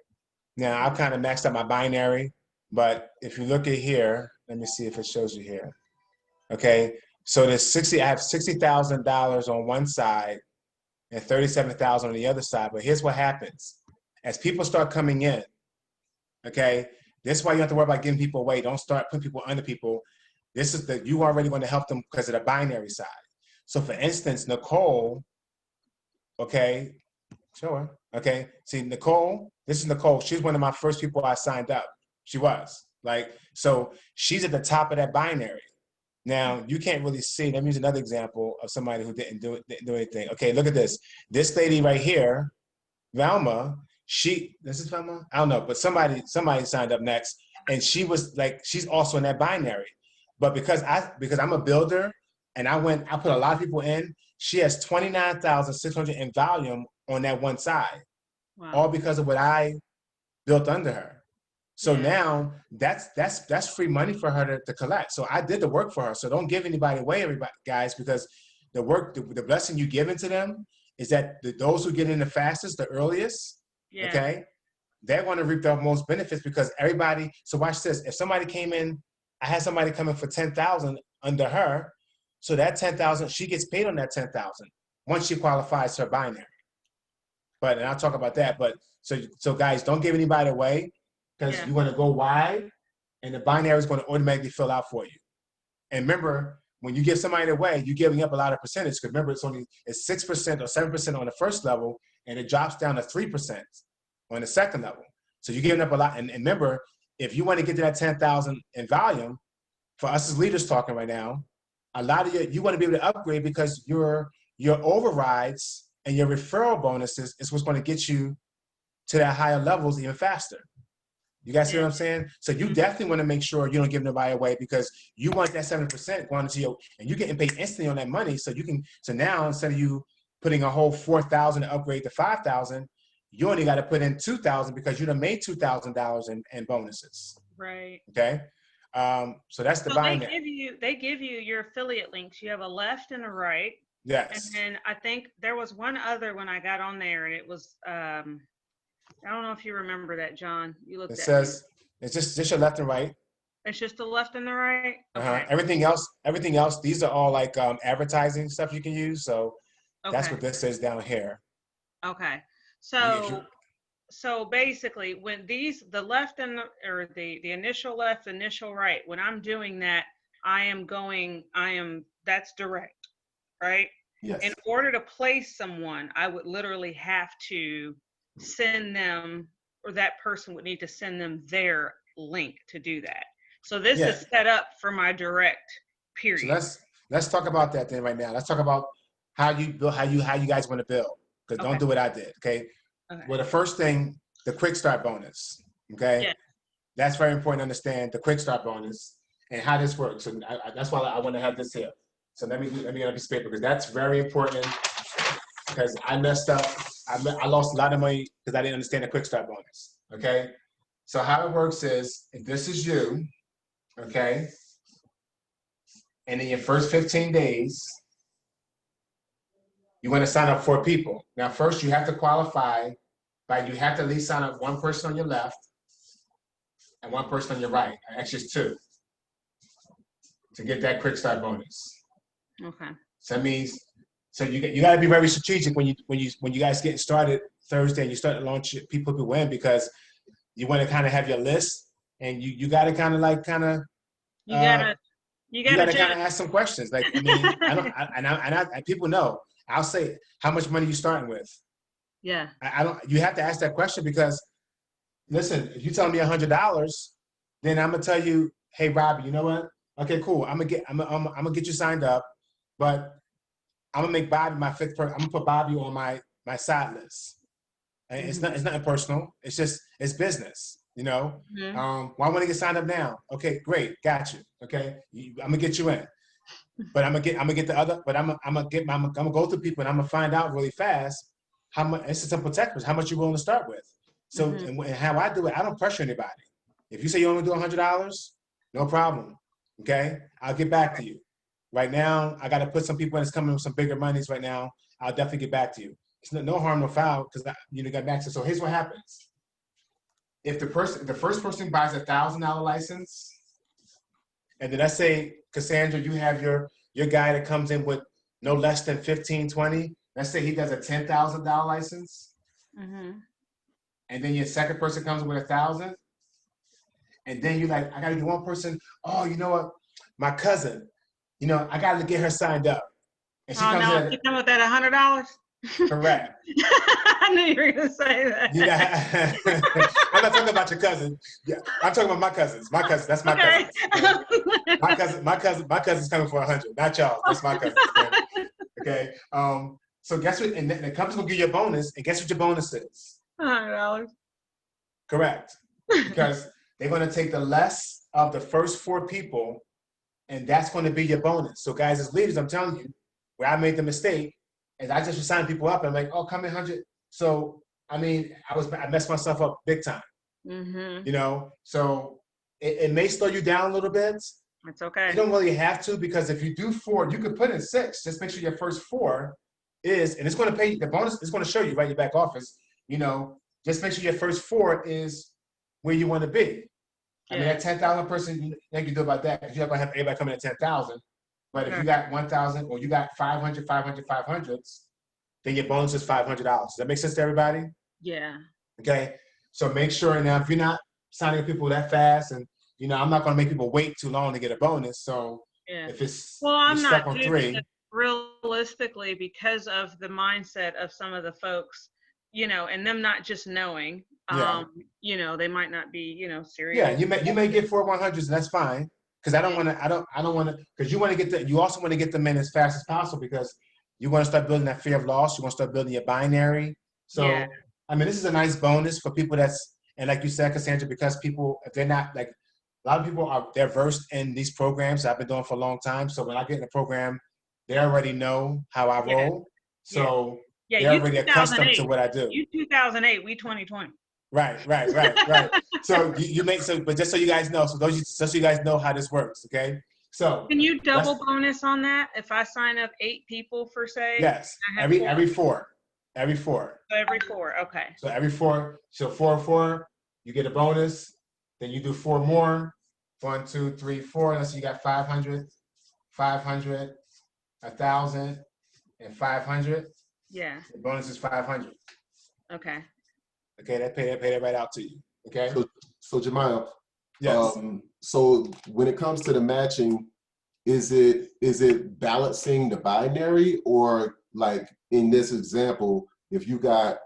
now I've kind of maxed out my binary, but if you look at here, let me see if it shows you here. Okay, so there's I have $60,000 on one side and 37,000 on the other side. But here's what happens. As people start coming in, okay, this is why you have to worry about giving people away. Don't start putting people under people. This is you already going to help them because of the binary side. So for instance, Nicole, okay, sure, okay. See, Nicole, this is Nicole. She's one of my first people I signed up. She was. So she's at the top of that binary. Now, you can't really see. Let me use another example of somebody who didn't do anything. Okay, look at this. This lady right here, Velma, this is Velma? I don't know, but somebody signed up next, and she was she's also in that binary. But because I'm a builder, and I put a lot of people in, she has 29,600 in volume on that one side. Wow. All because of what I built under her. So now that's free money for her to collect. So I did the work for her. So don't give anybody away, guys, because the blessing you give into them is that those who get in the fastest, the earliest, okay, they're going to reap the most benefits because everybody. So watch this. If somebody came in, I had somebody come in for 10,000 under her. So that 10,000, she gets paid on that 10,000 once she qualifies her binary. And I'll talk about that. But so guys, don't give anybody away. Because you want to go wide, and the binary is going to automatically fill out for you. And remember, when you give somebody away, you're giving up a lot of percentage. Because remember, it's 6% or 7% on the first level, and it drops down to 3% on the second level. So you're giving up a lot. And remember, if you want to get to that 10,000 in volume, for us as leaders talking right now, a lot of you want to be able to upgrade because your overrides and your referral bonuses is what's going to get you to that higher levels even faster. You guys see what I'm saying? So you definitely want to make sure you don't give nobody away because you want that 7% going into your, and you're getting paid instantly on that money. So now instead of you putting a whole 4,000 to upgrade to 5,000, you only got to put in 2,000 because you done made $2,000 in bonuses. Right. Okay. So that's the binary. They give you your affiliate links. You have a left and a right. Yes. And then I think there was one other when I got on there, and it was I don't know if you remember that, John. You looked at it. It says it's just your left and right. It's just the left and the right. Okay. Everything else. These are all like advertising stuff you can use. So that's what this says down here. Okay. So basically, when the left and the initial left, initial right, when I'm doing that, that's direct, right? Yes. In order to place someone, I would literally have to send them, or that person would need to send them their link to do that. So this is set up for my direct period. So let's talk about that then right now. Let's talk about how you build, how you guys want to build. Because don't do what I did. Okay. Well, the first thing, the quick start bonus. Okay. Yeah. That's very important to understand the quick start bonus and how this works. And that's why I want to have this here. So let me get a piece of paper because that's very important. Because I messed up. I lost a lot of money because I didn't understand the quick start bonus. Okay. So how it works is, if this is you, okay, And in your first 15 days, you want to sign up 4 people. Now, first you have to qualify by, you have to at least sign up 1 person on your left and 1 person on your right, actually it's 2, to get that quick start bonus. Okay. So that means, so you got to be very strategic when you guys get started Thursday and you start to launch people who win, because you want to kind of have your list, and you got to kind of You gotta judge. ask some questions. Like, I mean, and people know. I'll say, how much money you starting with? Yeah. I don't. You have to ask that question, because listen, if you tell me $100, then I'm gonna tell you, hey, Robbie, you know what? Okay, cool. I'm gonna get you signed up, but I'm gonna make Bobby my 5th person. I'm gonna put Bobby on my side list. And it's nothing personal. It's just, it's business. You know. Mhm. Well, I want to get signed up now. Okay, great, got you. Okay, I'm gonna get you in, but I'm gonna get the other. But I'm gonna go through people, and I'm gonna find out really fast how much. It's a simple text, how much you're willing to start with. So, and how I do it, I don't pressure anybody. If you say you only do $100, no problem. Okay, I'll get back to you. Right now, I got to put some people in that's coming with some bigger monies right now. I'll definitely get back to you. It's no harm, no foul, because got back to. So here's what happens. If the first person buys $1,000 license, and then let's say, Cassandra, you have your guy that comes in with no less than 15, 20. Let's say he does a $10,000 license, and then your second person comes in with 1,000, and then you're like, I gotta do 1 person. Oh, you know what? My cousin, I gotta get her signed up, and she comes in. She come with that $100. Correct. I knew you were gonna say that. I'm not talking about your cousin. Yeah, I'm talking about my cousins. My cousin, that's my cousin. My cousin's coming for 100, not y'all. That's my cousin. Okay. So guess what? And the company's gonna give you a bonus. And guess what your bonus is? $100. Correct. Because they're gonna take the less of the first 4 people, and that's gonna be your bonus. So guys, as leaders, I'm telling you, where I made the mistake, and I just was signing people up, and I'm like, oh, come in 100. So, I mean, I messed myself up big time. So it may slow you down a little bit. It's okay. You don't really have to, because if you do 4, you could put in 6. Just make sure your first 4 is, and it's going to pay, the bonus is going to show you right in your back office, just make sure your first 4 is where you want to be. I mean, that 10,000 person, you can do about that, because you're not going to have everybody coming at 10,000. But if you got 1,000, or you got 500, 500s, then your bonus is $500. Does that make sense to everybody? Yeah. Okay. So make sure, now, if you're not signing people that fast, and I'm not going to make people wait too long to get a bonus. So if it's, I'm you're not stuck on 3. Realistically, because of the mindset of some of the folks, and them not just knowing, they might not be, serious. Yeah, you may get 4 100s, and that's fine. Because I don't want to, because you also want to get them in as fast as possible, because you want to start building that fear of loss. You want to start building your binary. So, I mean, this is a nice bonus for people and like you said, Cassandra, because people, if they're not, like, a lot of people they're versed in these programs I've been doing for a long time. So when I get in the program, they already know how I roll. So they're already accustomed to what I do. You 2008, we 2020. Right. So but just so you guys know, just so you guys know how this works, okay? So can you double bonus on that if I sign up 8 people for say? Yes, every 4. Every 4. So every 4, okay. So every 4, so 4, you get a bonus. Then you do 4 more. 1, 2, 3, 4. Let's see, you got 500, 500, 1,000, and 500. Yeah. The bonus is 500. Okay. Okay, they pay that right out to you. Okay. So Jemiah, yes. So when it comes to the matching, is it balancing the binary, or like in this example, if you got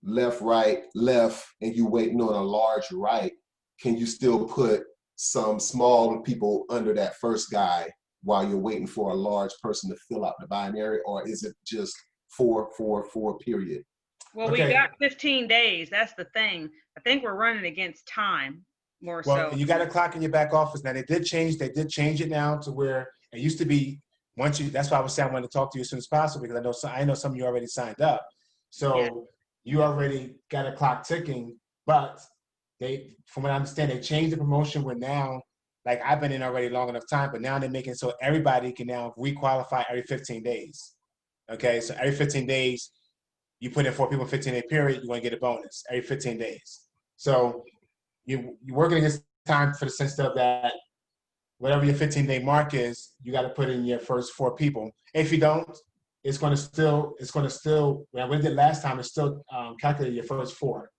left, right, left, and you waiting on a large right, can you still put some small people under that first guy while you're waiting for a large person to fill out the binary, or is it just 4, 4, 4, period? Well, we got 15 days. That's the thing. I think we're running against time more so. Well, you got a clock in your back office now. They did change it now to where it used to be that's why I was saying I wanted to talk to you as soon as possible, because I know some of you already signed up. So you already got a clock ticking, but from what I understand, they changed the promotion where now like I've been in already long enough time, but now they're making so everybody can now requalify every 15 days. Okay, so every 15 days, you put in 4 people in 15-day period, you're going to get a bonus every 15 days. So you're working against time for the sense of that whatever your 15-day mark is, you got to put in your first 4 people. If you don't, it's going to still, when I did last time, it's still calculated your first 4.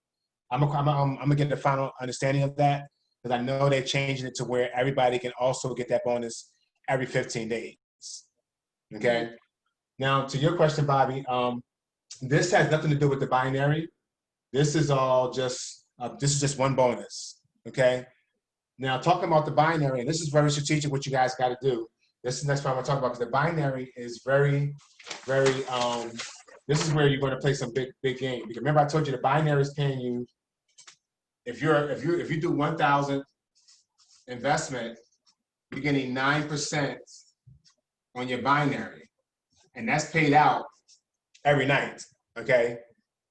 I'm gonna get the final understanding of that because I know they're changing it to where everybody can also get that bonus every 15 days. Okay. Now to your question, Bobby, this has nothing to do with the binary. This is all just this is just one bonus. Okay. Now talking about the binary, and this is very strategic. What you guys got to do. This is the next part I'm gonna talk about because the binary is very, very. This is where you're going to play some big game. Because remember, I told you the binary is paying you. If you do 1,000 investment, you're getting 9% on your binary, and that's paid out every night. Okay,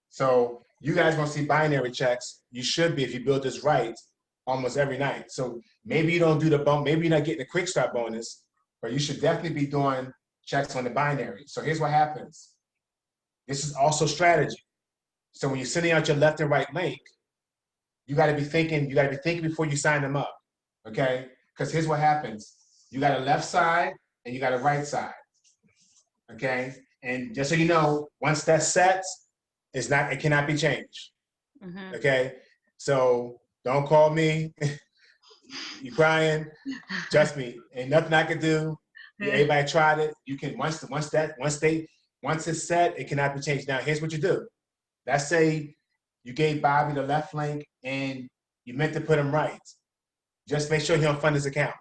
so you guys gonna see binary checks. You should be if you build this right, almost every night. So maybe you don't do the maybe you're not getting the quick start bonus, but you should definitely be doing checks on the binary. So here's what happens. This is also strategy. So when you're sending out your left and right link, you got to be thinking before you sign them up, okay? Because here's what happens. You got a left side and you got a right side, okay? And just so you know, once that's set, it cannot be changed, okay? So don't call me. You crying, trust me, ain't nothing I can do. Everybody tried it. You can, once it's set, it cannot be changed. Now, here's what you do. Let's say you gave Bobby the left link and you meant to put him right. Just make sure he don't fund his account.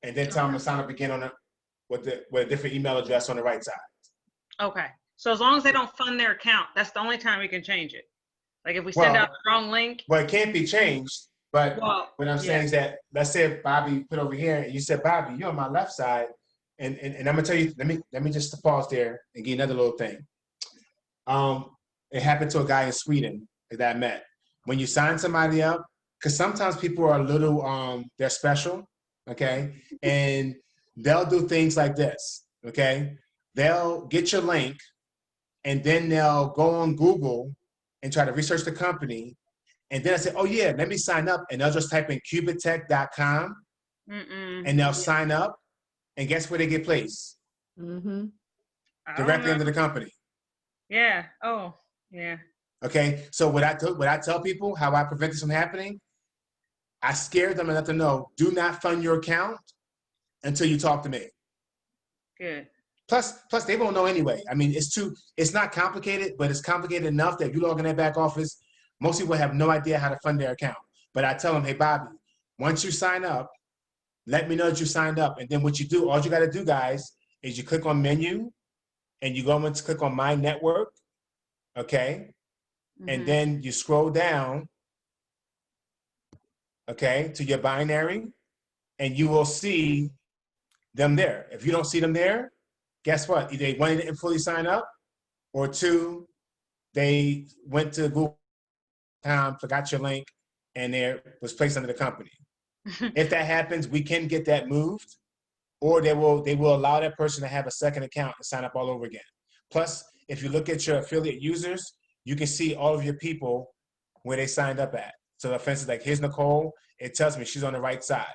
And then tell him to sign up again with a different email address on the right side. Okay. So as long as they don't fund their account, that's the only time we can change it. Like if we send out the wrong link. Well, it can't be changed. But what I'm saying is that, let's say if Bobby put over here and you said, Bobby, you're on my left side. And I'm gonna tell you, let me just pause there and give you another little thing. It happened to a guy in Sweden that I met. When you sign somebody up, because sometimes people are a little, they're special, okay? And they'll do things like this, okay? They'll get your link and then they'll go on Google and try to research the company. And then I say, oh yeah, let me sign up. And they'll just type in Qubittech.com and they'll sign up. And guess where they get placed? Directly into the company. Yeah. Oh, yeah. Okay. So what I tell people, how I prevent this from happening, I scare them and let them know, do not fund your account until you talk to me. Good. Plus they won't know anyway. I mean, it's not complicated, but it's complicated enough that if you log in their back office, most people have no idea how to fund their account. But I tell them, hey, Bobby, once you sign up, let me know that you signed up. And then what you do, all you got to do, guys, is you click on menu and you go and click on my network. Okay. And then you scroll down, okay, to your binary and you will see them there. If you don't see them there, guess what? Either they didn't fully sign up or 2, they went to Google, forgot your link, and there was placed under the company. If that happens, we can get that moved, or they will allow that person to have a second account and sign up all over again. Plus, if you look at your affiliate users, you can see all of your people where they signed up at. So for instance, like here's Nicole, it tells me she's on the right side.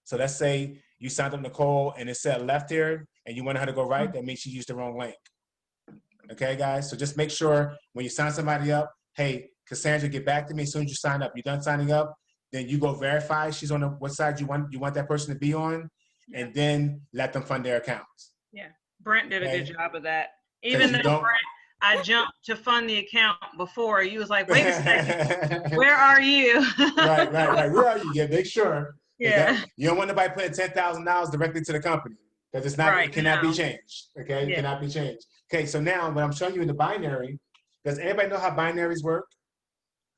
So let's say you signed up Nicole and it said left here and you want her to go right, that means she used the wrong link. Okay, guys? So just make sure when you sign somebody up, hey, Cassandra, get back to me as soon as you sign up. You done signing up? Then you go verify she's on what side you want that person to be on, and then let them fund their accounts. Yeah, Brent did a good job of that. Even though Brent, I jumped to fund the account before, you was like, wait a second, where are you? right. Where are you? Yeah, make sure. Yeah. You don't want nobody putting $10,000 directly to the company because it's not. It cannot be changed. Okay, it cannot be changed. Okay, so now what I'm showing you in the binary, does anybody know how binaries work?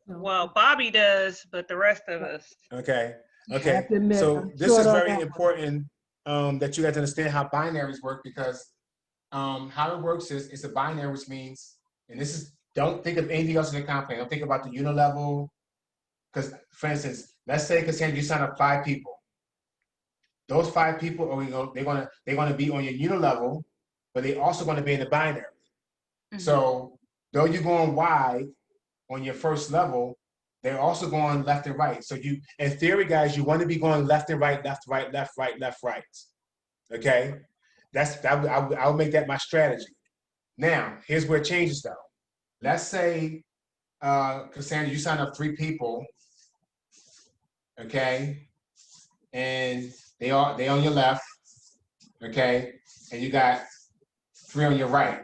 Well, Bobby does, but the rest of us. Okay. So this is very important that you guys understand how binaries work because how it works is it's a binary, which means, and this is, don't think of anything else in the comp plan. Don't think about the unilevel. Because, for instance, let's say, Cassandra, you sign up 5 people. those 5 people are they're gonna be on your unilevel, but they also gonna be in the binary. So though you're going wide on your first level, they're also going left and right. So you, in theory, guys, you want to be going left and right, left, right, left, right, left, right. Okay, I'll make that my strategy. Now, here's where it changes though. Let's say, Cassandra, you sign up 3 people, okay, and they on your left, okay, and you got 3 on your right,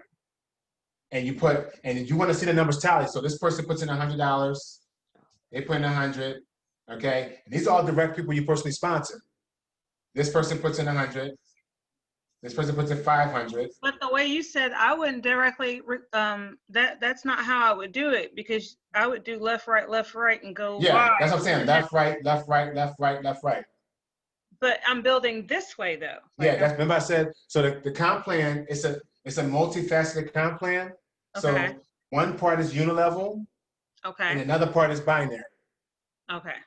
and you want to see the numbers tally. So this person puts in $100, they put in 100, okay, and these are all direct people you personally sponsor. This person puts in 100. This person puts in 500. But the way you said, I wouldn't directly, that's not how I would do it, because I would do left, right, and go Yeah, wide. that's what I'm saying. Left, right, left, right, left, right, left, right. But I'm building this way though. Yeah, remember I said, so the comp plan, it's a multifaceted comp plan. So Okay. one part is unilevel and Okay. another part is binary. Okay.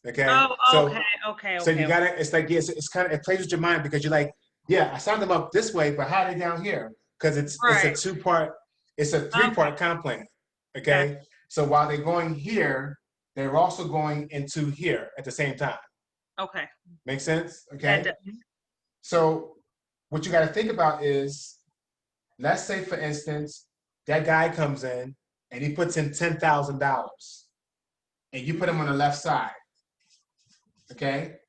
Okay. Oh, So, okay. So you gotta, it's like, yes, it's kind of, it plays with your mind because you're like, yeah, I signed them up this way, but how are they down here? Because it's Right. a 2-part, it's a 3-part comp plan. Okay. So while they're going here, they're also going into here at the same time. Okay. Make sense? Okay. That So what you got to think about is, let's say for instance, that guy comes in and he puts in $10,000 and you put him on the left side. Okay.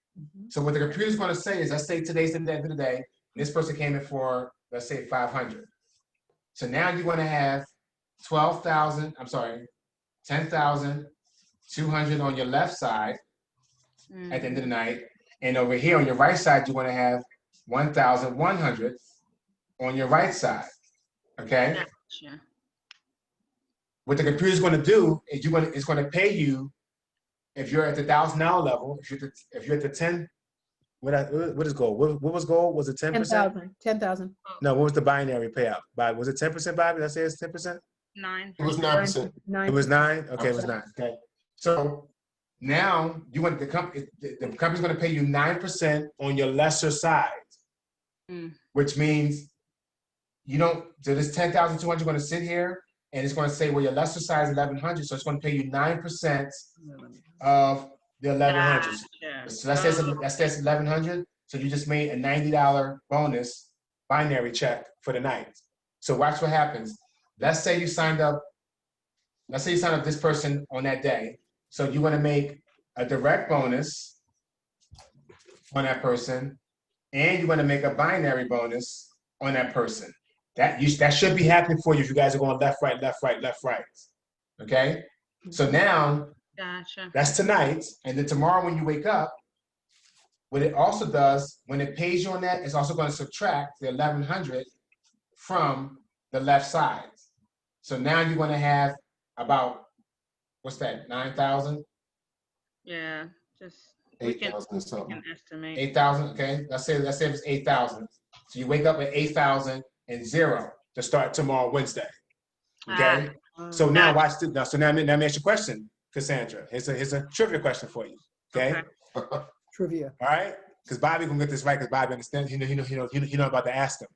So what the computer's going to say is, let's say today's the end of the day, this person came in for, let's say 500. So now you're going to have 10,200 on your left side at the end of the night. And over here on your right side, you're going to have 1,100 on your right side. Okay. Gotcha. What the computer is going to do is it's going to pay you if you're at the $1,000 level. If you're at the 10, what is gold? What was gold? Was it 10%? 10,000. No, what was the binary payout? Was it 10%, Bobby? Did I say it's 10%? 9. It was 9%. It was 9. Okay, it was 9. Okay. So now you want the company's going to pay you 9% on your lesser side, which means you don't. So this 10,200 going to sit here, and it's going to say, well, your lesser side is 1,100, so it's going to pay you 9% of the 1,100. So let's say it's 1,100. So you just made a $90 bonus binary check for the night. So watch what happens. Let's say you signed up this person on that day. So you want to make a direct bonus on that person, and you want to make a binary bonus on that person. That should be happening for you if you guys are going left, right, left, right, left, right. Okay? So now, Gotcha. that's tonight. And then tomorrow when you wake up, what it also does, when it pays you on that, it's also going to subtract the 1,100 from the left side. So now you're going to have about, what's that, 9,000? Yeah, just 8,000 or something. we can estimate. 8,000, okay? Let's say it's 8,000. So you wake up at 8,000 and 0 to start tomorrow, Wednesday. Okay? So now watch this. Now, so now let me ask you a question, Cassandra. Here's a trivia question for you. Okay? Trivia. All right? Because Bobby gonna get this right because Bobby understands. You know about to ask him.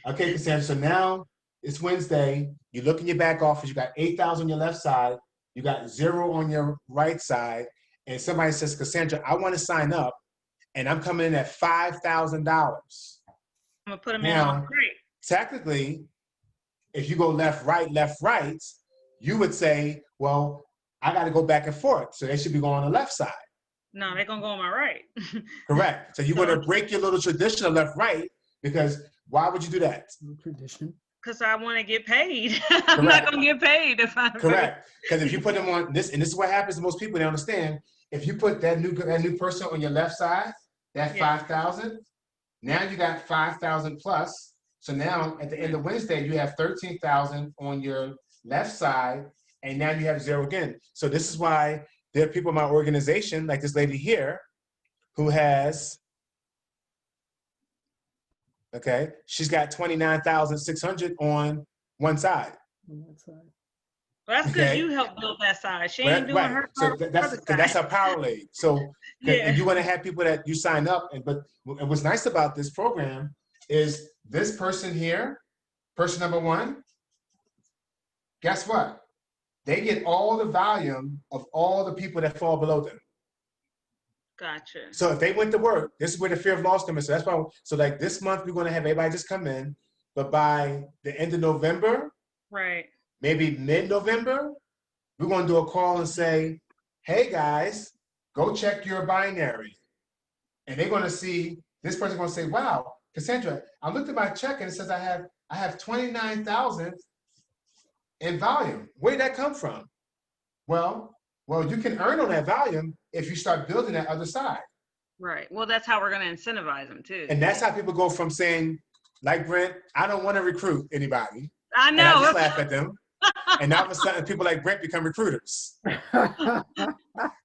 Okay, Cassandra. So now it's Wednesday. You look in your back office. You got 8,000 on your left side. You got 0 on your right side. And somebody says, Cassandra, I want to sign up, and I'm coming in at $5,000. I'm gonna put them in on right. Technically, if you go left, right, you would say, well, I got to go back and forth. So they should be going on the left side. No, they're gonna go on my right. Correct. So you're going to break your little traditional left, right, because why would you do that? Tradition. Because I want to get paid. I'm not gonna get paid if I. Correct. Because if you put them on this, and this is what happens to most people, they understand. If you put that new person on your left side, that 5,000, now you got 5,000 plus. So now at the end of Wednesday, you have 13,000 on your left side, and now you have 0 again. So this is why there are people in my organization, like this lady here, who has, okay, she's got 29,600 on one side. Well, that's because Okay. you helped build that side. She Well, ain't doing right. her So part for that's the because that's side. our power league. So and Yeah. you want to have people that you sign up, and what's nice about this program is this person here, person number one. Guess what? They get all the volume of all the people that fall below them. Gotcha. So if they went to work, this is where the fear of loss comes in. So that's why. So like this month, we're going to have everybody just come in, but by the end of November, Right. maybe mid-November, we're going to do a call and say, "Hey guys, go check your binary," and they're going to see this person going to say, "Wow, Cassandra, I looked at my check and it says I have 29,000 in volume. Where did that come from?" Well, you can earn on that volume if you start building that other side. Right. Well, that's how we're going to incentivize them too. And that's how people go from saying, like Brent, I don't want to recruit anybody. I And I know. just laugh at them. And now all of a sudden, people like Brent become recruiters. Because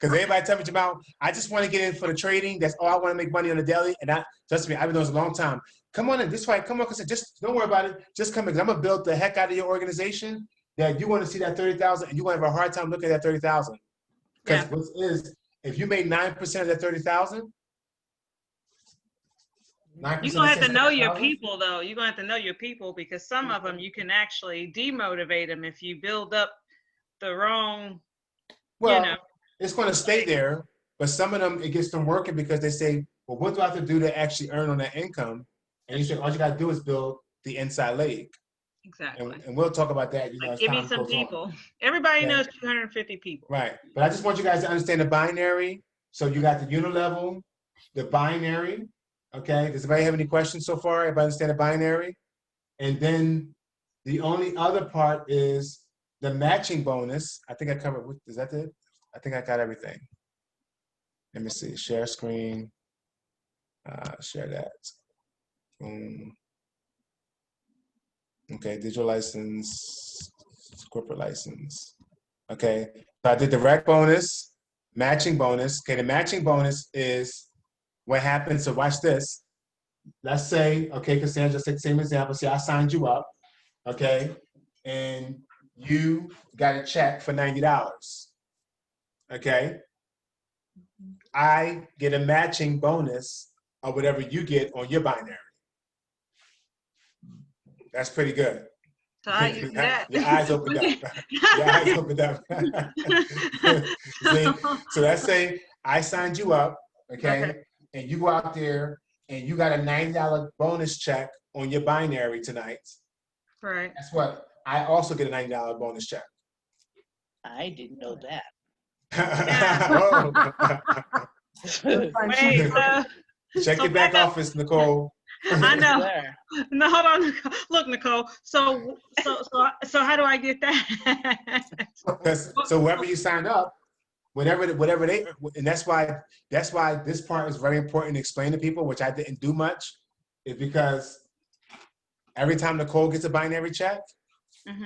everybody tell me, Jamal, I just want to get in for the trading. That's all I want to make money on the daily. And trust me, I've been doing this a long time. Come on in. This way, come on. Because just don't worry about it. Just come in. Because I'm going to build the heck out of your organization that you want to see that 30,000 and you're going to have a hard time looking at that 30,000. Because Yeah. what is, if you made 9% of that 30,000, You're going to have to know your people, though. You're going to have to know your people because some of them you can actually demotivate them if you build up the wrong, well, it's going to stay there. But some of them, it gets them working because they say, well, what do I have to do to actually earn on that income? And you say, all you got to do is build the inside leg. Exactly. And we'll talk about that, Like, as give me time some goes people. on. Everybody Okay. knows 250 people. Right. But I just want you guys to understand the binary. So you got the unilevel, the binary. Okay. Does anybody have any questions so far? Everybody understand the binary? And then the only other part is the matching bonus. I think I covered, is that it? I think I got everything. Let me see, share screen, share that. Okay, digital license, corporate license. Okay, so I did the rec bonus, matching bonus. Okay, the matching bonus is what happens, so watch this. Let's say, okay, Cassandra, just take the same example. See, I signed you up, okay, and you got a check for $90, okay? I get a matching bonus of whatever you get on your binary. That's pretty good. So I use that. Your eyes opened up. Your eyes opened up. See? So let's say I signed you up, okay? And you go out there and you got a $90 bonus check on your binary tonight. Right. Guess what? I also get a $90 bonus check. I didn't know that. Wait, check your back office, Nicole. I know. No, hold on. Look, Nicole. So how do I get that? So whoever you sign up, whatever they, and that's why this part is very important to explain to people, which I didn't do much, is because every time Nicole gets a binary check,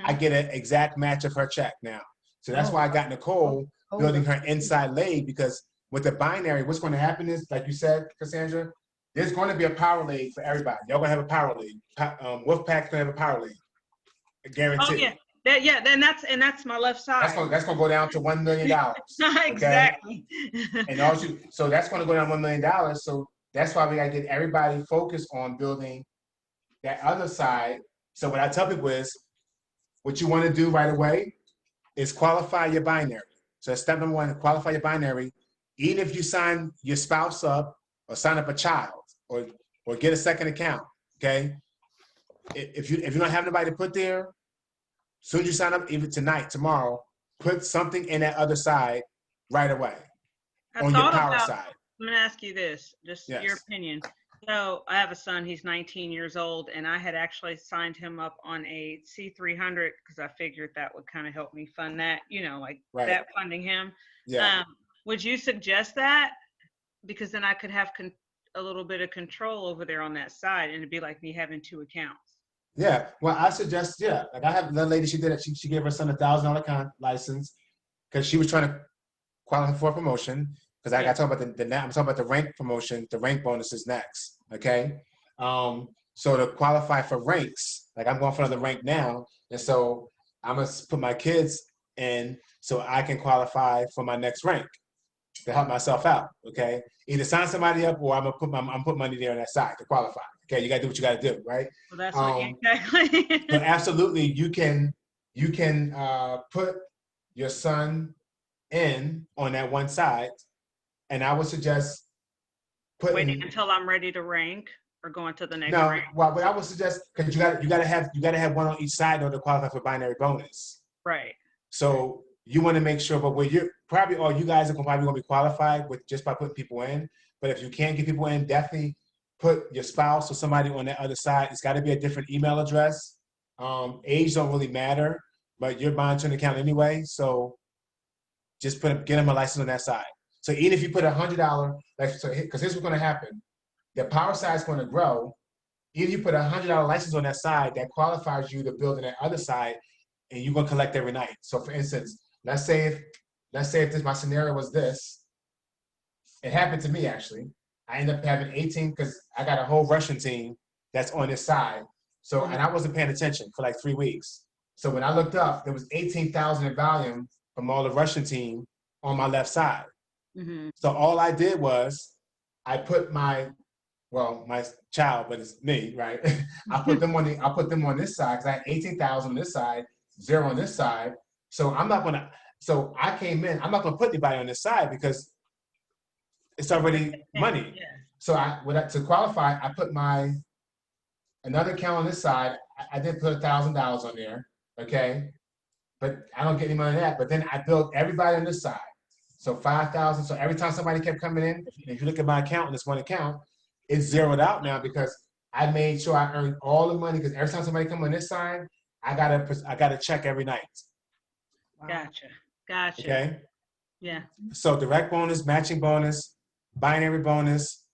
I get an exact match of her check now. So that's why I got Nicole building her inside leg, because with the binary, what's going to happen is, like you said, Cassandra, there's going to be a power league for everybody. Y'all going to have a power league. Wolfpack's going to have a power league. I guarantee. Oh yeah. Then that's my left side. That's going to go down to $1 million. Okay? Exactly. And so that's going to go down $1 million. So that's why we got to get everybody focused on building that other side. So what I tell people is, what you want to do right away is qualify your binary. So step number one, qualify your binary. Even if you sign your spouse up or sign up a child or get a second account, okay? If you don't have nobody to put there, soon as you sign up, even tonight, tomorrow, put something in that other side right away on your power side. I'm gonna ask you this, just your opinion. So I have a son, he's 19 years old, and I had actually signed him up on a C300 because I figured that would kind of help me fund that, that funding him. Yeah. Would you suggest that? Because then I could have a little bit of control over there on that side, and it'd be like me having two accounts. Yeah, well, I suggest, like I have another lady, she did it. She gave her son $1,000 license because she was trying to qualify for a promotion. Because I got to talk about I'm talking about the rank promotion, the rank bonuses next, okay? So to qualify for ranks, like I'm going for another rank now, and so I'm gonna put my kids in so I can qualify for my next rank to help myself out. Okay, either sign somebody up or I'm put money there on that side to qualify. Okay, you gotta do what you gotta do, right? Well, that's what you exactly. So absolutely, you can put your son in on that one side, and I would suggest Waiting putting until I'm ready to rank or going to the next no. rank. Well, what I would suggest because you gotta have one on each side in order to qualify for binary bonus. Right. So you want to make sure, but where you're probably all you guys are probably going to be qualified with just by putting people in. But if you can't get people in, definitely put your spouse or somebody on that other side. It's got to be a different email address. Age don't really matter, but you're buying to an account anyway. So just get them a license on that side. So even if you put $100, like so, because here's what's going to happen: the power side is going to grow. Even if you put $100 license on that side, that qualifies you to build on that other side, and you're going to collect every night. So for instance, let's say if my scenario was this, it happened to me actually. I ended up having 18 because I got a whole Russian team that's on this side. So and I wasn't paying attention for like 3 weeks. So when I looked up, there was 18,000 in volume from all the Russian team on my left side. Mm-hmm. So all I did was I put my child, but it's me, right? I put them on this side because I had 18,000 on this side, 0 on this side. So I came in, I'm not gonna put anybody on this side because it's already money. Yeah. So to qualify, I put another account on this side. I did put $1,000 on there, okay? But I don't get any money on that. But then I built everybody on this side. So 5,000. So every time somebody kept coming in, if you look at my account, this one account, it's zeroed out now because I made sure I earned all the money because every time somebody come on this side, I gotta check every night. Gotcha. Okay. Yeah. So direct bonus, matching bonus, binary bonus,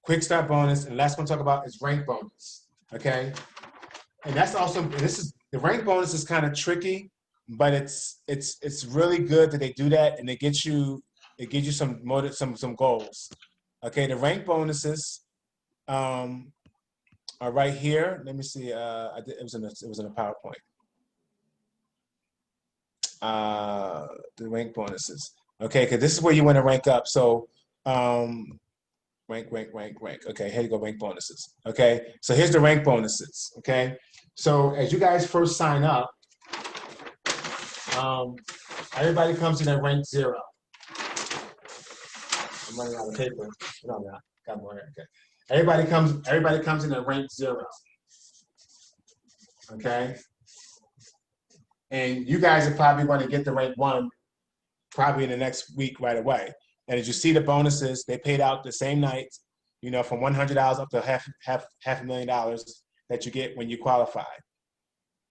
quick start bonus, and last one to talk about is rank bonus. Okay. And that's also the rank bonus is kind of tricky, but it's really good that they do that and it gives you some goals. Okay, the rank bonuses are right here. Let me see. It was in a PowerPoint. The rank bonuses. Okay, because this is where you want to rank up. So rank. Okay, here you go, rank bonuses. Okay, so here's the rank bonuses. Okay, so as you guys first sign up, everybody comes in at rank 0. I'm running out of paper. No, got more here. Okay. Everybody comes in at rank 0. Okay. And you guys are probably going to get the rank 1 probably in the next week right away. And as you see the bonuses, they paid out the same night, from $100 up to half $500,000 that you get when you qualify.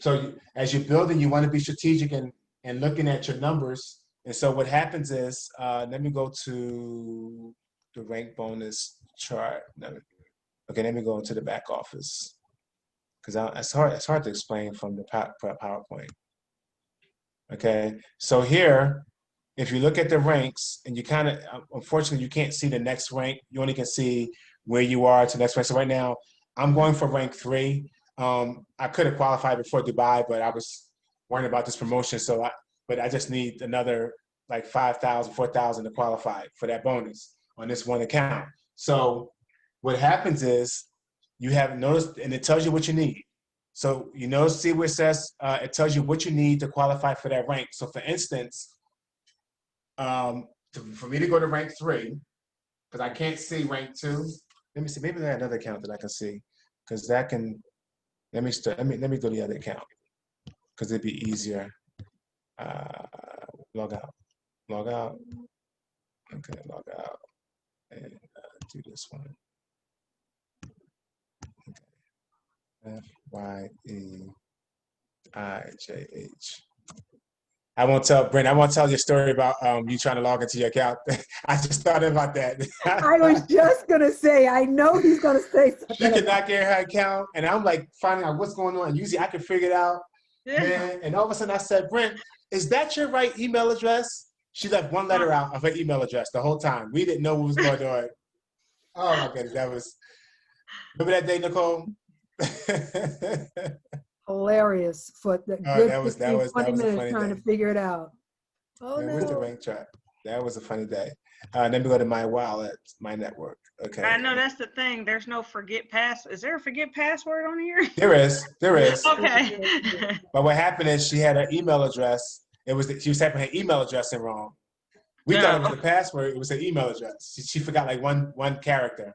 So as you're building, you want to be strategic and looking at your numbers. And so what happens is, let me go to the rank bonus chart. Okay, let me go into the back office because it's hard to explain from the PowerPoint. Okay, so here, if you look at the ranks, and you kind of, unfortunately, you can't see the next rank. You only can see where you are to the next rank. So right now, I'm going for rank 3. I could have qualified before Dubai, but I was worrying about this promotion. But I just need another like 5,000, 4,000 to qualify for that bonus on this one account. So what happens is you have noticed, and it tells you what you need. So see where it says, it tells you what you need to qualify for that rank. So for instance, for me to go to rank 3, because I can't see rank 2. Let me see, maybe there's another account that I can see, because that can, let me go to the other account, because it'd be easier. Log out. Okay, log out, and do this one. FYEIJH. I won't tell your story about you trying to log into your account. I just thought about that. I was just going to say, I know he's going to say something. She could not get her account, and I'm like finding out what's going on. And usually I can figure it out, man. And all of a sudden I said, Brent, is that your right email address? She left one letter out of her email address the whole time. We didn't know what was going on. Oh my goodness, remember that day, Nicole? Hilarious for the good 20 minutes trying to figure it out. Oh Man, where's the no. rank chart? That was a funny day. Let me go to my wallet, my network. I Okay. know that's the thing. There's no forget pass. Is there a forget password on here? There is, there is. Okay. But what happened is she had her email address. She was typing her email address in wrong. We thought it was No. the password. It was her email address. She forgot like one character.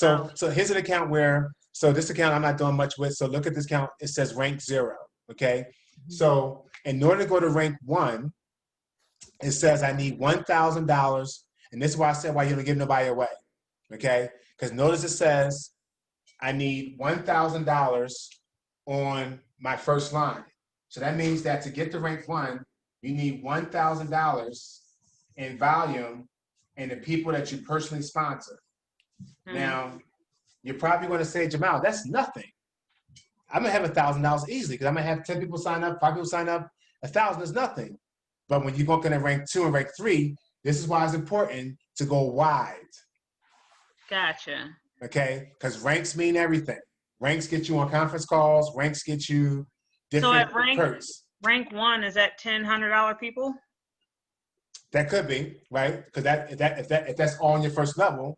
Oh, So here's an account where, so this account I'm not doing much with. So look at this account. It says rank 0. Okay. So in order to go to rank 1, it says I need $1,000. And this is why I said why you don't give nobody away. Okay. Because notice it says I need $1,000 on my first line. So that means that to get to rank 1, you need $1,000 in volume and the people that you personally sponsor. Now, you're probably going to say, Jamal, that's nothing. I'm gonna have $1,000 easily because I'm gonna have 10 people sign up, 5 people sign up. 1,000 is nothing. But when you're going to rank 2 and rank 3, this is why it's important to go wide. gotcha. Okay, because ranks mean everything. Ranks get you on conference calls. Ranks get you So different at perks. rank 1, is that $100 people? That could be right because if that's all on your first level,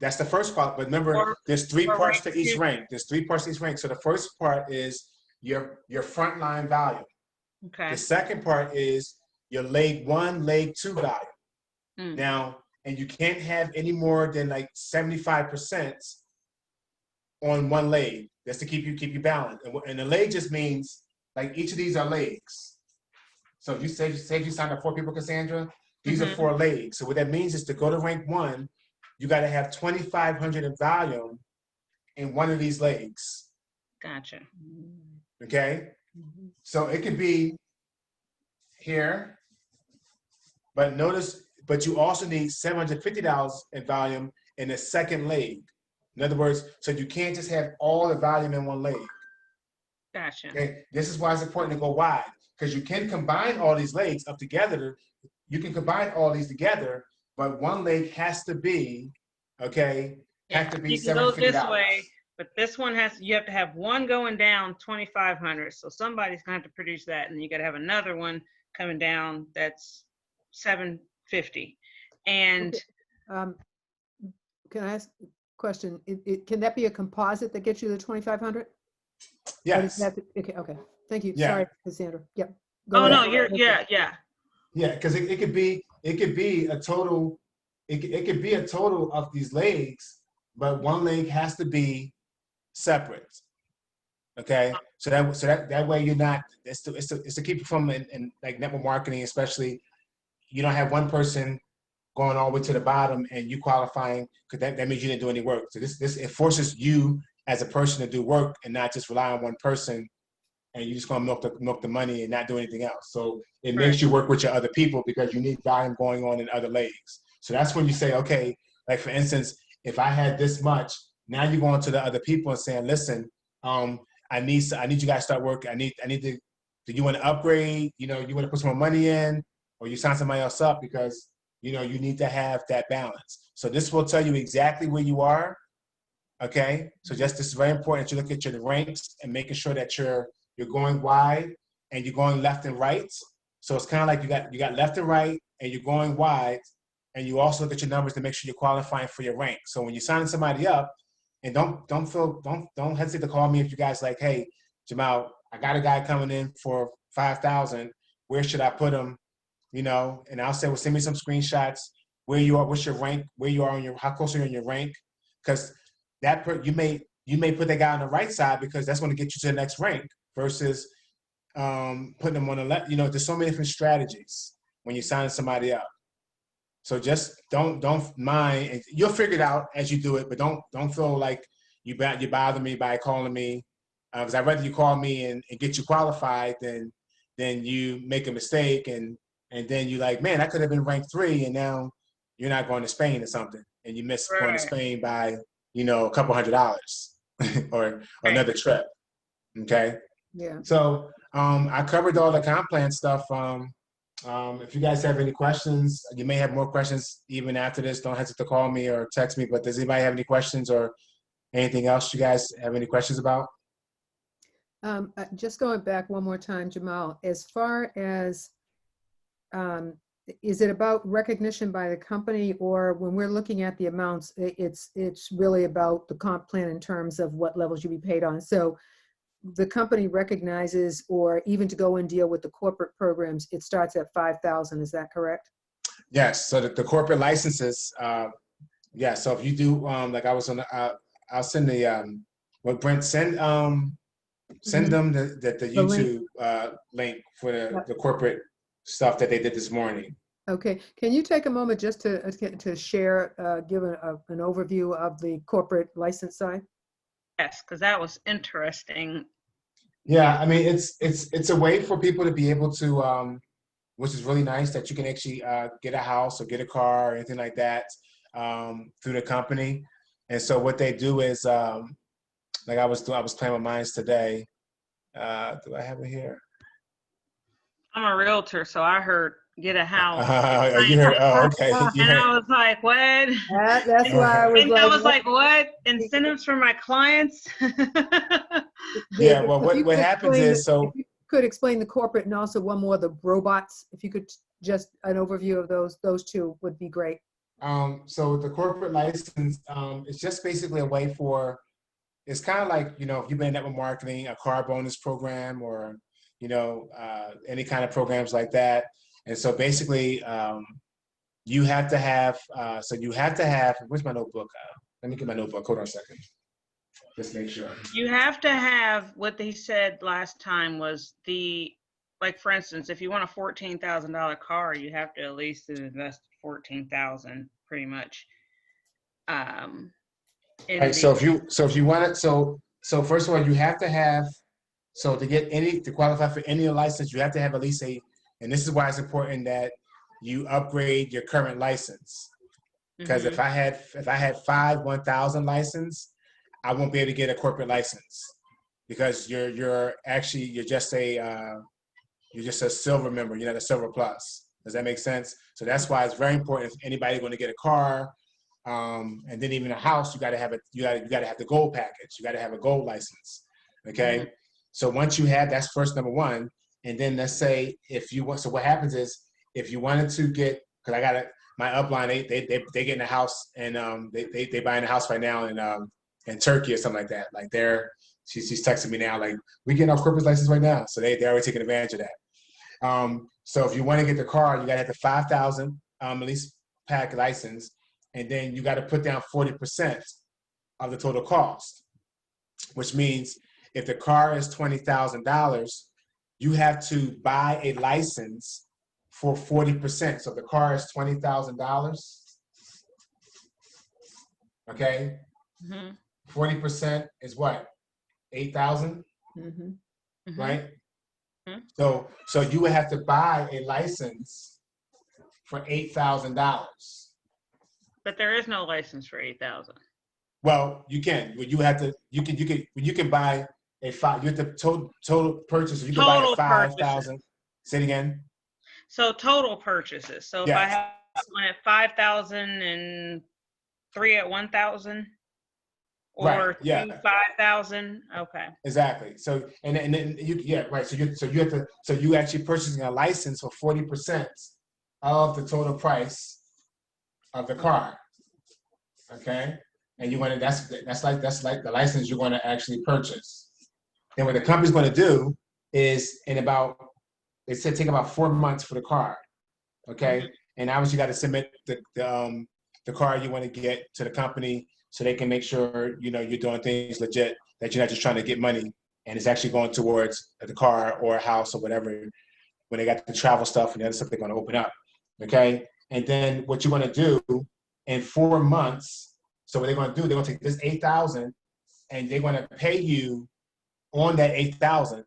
that's the first part. But remember, Or there's 3 or parts rank to each 2? rank. There's 3 parts to each rank. So the first part is your frontline volume. Okay. The second part is your leg 1, leg 2 volume. Mm. Now, and you can't have any more than like 75% on one leg. That's to keep you balanced. And the leg just means like each of these are legs. So if you say you signed up 4 people, Cassandra, these are 4 legs. So what that means is to go to rank 1, you got to have 2,500 in volume in one of these legs. Gotcha. Okay, so it could be here, but notice, but you also need $750 in volume in the second leg. In other words, so you can't just have all the volume in one leg. Gotcha. Okay, this is why it's important to go wide because you can combine all these legs up together. You can combine all these together, but one leg has to be, okay, Yeah, have to be you can go this $750. way, but this one you have to have one going down 2,500. So somebody's gonna have to produce that, and you got to have another one coming down that's 750. And Okay. Can I ask a question? Can that be a composite that gets you the 2,500? Yes. Okay. Thank you. Yeah. Sorry, Cassandra. Yep. oh ahead. no, yeah. Yeah, because it could be a total. It could be a total of these legs, but one leg has to be separate. Okay, so that way you're not. It's to keep you from in like network marketing, especially. You don't have one person going all the way to the bottom and you qualifying because that means you didn't do any work. So this it forces you as a person to do work and not just rely on one person and you're just gonna milk the money and not do anything else. So it Right. makes you work with your other people because you need volume going on in other legs. So that's when you say, okay, like for instance, if I had this much, now you're going to the other people and saying, listen, I need you guys to start working. I need to. Do you want to upgrade? You want to put some more money in, or you sign somebody else up because you need to have that balance. So this will tell you exactly where you are. Okay, so this is very important that you look at your ranks and making sure that you're going wide and you're going left and right. So it's kind of like you got left and right and you're going wide, and you also look at your numbers to make sure you're qualifying for your rank. So when you're signing somebody up, and don't hesitate to call me if you guys like, hey, Jamal, I got a guy coming in for 5,000. Where should I put him? And I'll say, well, send me some screenshots where you are, what's your rank, where you are how close are you on your rank, because you may put that guy on the right side because that's going to get you to the next rank versus putting them on the left. There's so many different strategies when you're signing somebody up. So just don't mind, and you'll figure it out as you do it. But don't feel like you bother me by calling me, because I'd rather you call me and get you qualified than you make a mistake and then you like, man, I could have been ranked 3, and now you're not going to Spain or something, and you miss going to Right. Spain by a couple $100 or another trip. Okay. Yeah. So I covered all the comp plan stuff. If you guys have any questions, you may have more questions even after this. Don't hesitate to call me or text me. But does anybody have any questions or anything else you guys have any questions about? Just going back one more time, Jamal, as far as is it about recognition by the company, or when we're looking at the amounts, it's really about the comp plan in terms of what levels you'll be paid on? So the company recognizes, or even to go and deal with the corporate programs, it starts at 5,000. Is that correct? Yes. So the corporate licenses, yeah. So if you do, like I was on, I'll send the, what Brent send Mhm. them the The link. YouTube link for Yep. the corporate stuff that they did this morning. Okay. Can you take a moment just to share, give an overview of the corporate license side? Yes, because that was interesting. Yeah, I mean it's a way for people to be able to, which is really nice, that you can actually get a house or get a car or anything like that through the company. And so what they do is, like I was playing with mines today. Do I have it here? I'm a realtor, so I heard get a house. You heard? Oh, okay. You And heard? I was like, what? That's why I was And I like, was like, what? Incentives for my clients? Yeah. Well, if you what could happens explain, is, so if you could explain the corporate and also one more, the robots, if you could just an overview of those two would be great. so the corporate license, it's just basically a way for, it's kind of like, if you've been in network marketing, a car bonus program, or, any kind of programs like that. And so basically, you have to have, where's my notebook? Let me get my notebook. Hold on a second. Just make sure. You have to have what they said last time was like for instance, if you want a $14,000 car, you have to at least invest 14,000 pretty much. In Right. the So if you want it, so first of all, you have to have, so to qualify for any license, you have to have at least and this is why it's important that you upgrade your current license. Because if I had 1,000 license, I won't be able to get a corporate license, because you're just a silver member. You're not a silver plus. Does that make sense? So that's why it's very important. If anybody going to get a car, and then even a house, you got to have the gold package. You got to have a gold license. Okay. So once you have, that's first number one. And then let's say if you want, so what happens is, if you wanted to get, because I got my upline, they get in a house, and they buying a house right now in Turkey or something like that. Like she's texting me now, like, we getting our corporate license right now. So they're already taking advantage of that. So if you want to get the car, you got to have the 5,000 at least pack license, and then you got to put down 40% of the total cost, which means if the car is $20,000, you have to buy a license for 40%. So if the car is $20,000, okay, 40% is what? 8,000, right? So you would have to buy a license for $8,000. But there is no license for 8,000. Well, you can. You can buy a five. You have the total purchase. You can buy a 5,000. Say it again. So total purchases. So if I have one at 5,000 and 3 at 1,000, or right, yeah, 2 5,000. Okay. Exactly. So and then right. So you actually purchasing a license for 40% of the total price of the car. Okay. And you want to, that's like the license you're going to actually purchase. Then what the company's going to do is, they said take about 4 months for the car. Okay. And obviously you got to submit the car you want to get to the company, so they can make sure you're doing things legit, that you're not just trying to get money and it's actually going towards the car or a house or whatever, when they got the travel stuff and the other stuff they're going to open up. Okay. And then what you're going to do in 4 months, so what they're going to do, they're going to take this 8,000 and they're going to pay you on that 8,000.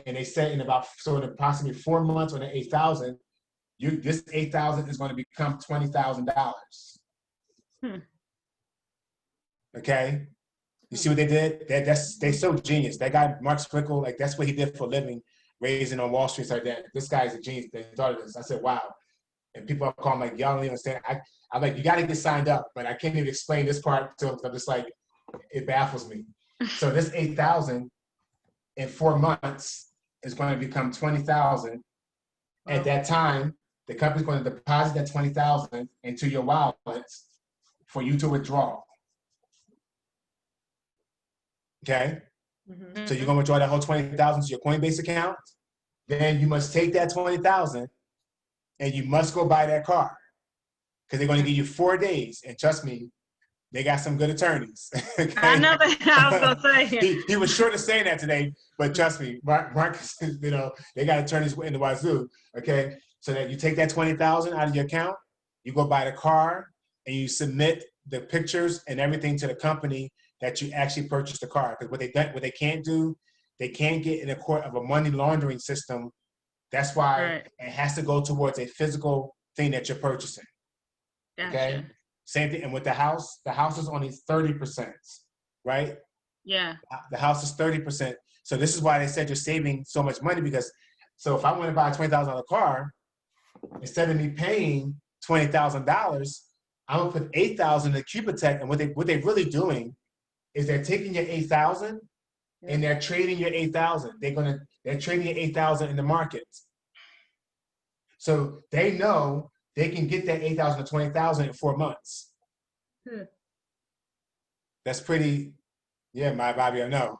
And they say in approximately 4 months on the 8,000, this 8,000 is going to become $20,000. Okay. You see what they did? They're so genius. That guy, Mark Sprinkle, like, that's what he did for a living, raising on Wall Street like that. This guy's a genius. They thought of this. I said, wow. And people are calling like, y'all don't even understand. I'm like, you got to get signed up, but I can't even explain this part to them. I'm just like, it baffles me. So this 8,000 in 4 months is going to become 20,000. At that time, the company's going to deposit that 20,000 into your wallet for you to withdraw. Okay, Mhm. so you're gonna withdraw that whole 20,000 to your Coinbase account. Then you must take that 20,000 and you must go buy that car because they're going to give you 4 days. And trust me, they got some good attorneys. Okay? I know that. I was gonna say. he was short of saying that today, but trust me, Marcus, you know, they got attorneys in the wazoo. Okay, so that you take that 20,000 out of your account, you go buy the car, and you submit the pictures and everything to the company that you actually purchased the car. Because what they can't do, they can't get in a court of a money laundering system. That's why Right. it has to go towards a physical thing that you're purchasing. Gotcha. Okay. Same thing. And with the house is only 30%, right? Yeah. The house is 30%. So this is why they said you're saving so much money because, so if I want to buy a $20,000 car, instead of me paying $20,000, I'm gonna put $8,000 in the Qubittech. And what they're really doing is they're taking your $8,000 and they're trading your $8,000. They're trading your $8,000 in the market. So they know they can get that $8,000 to $20,000 in 4 months. Hmm. That's pretty, yeah, my Bobby, I know,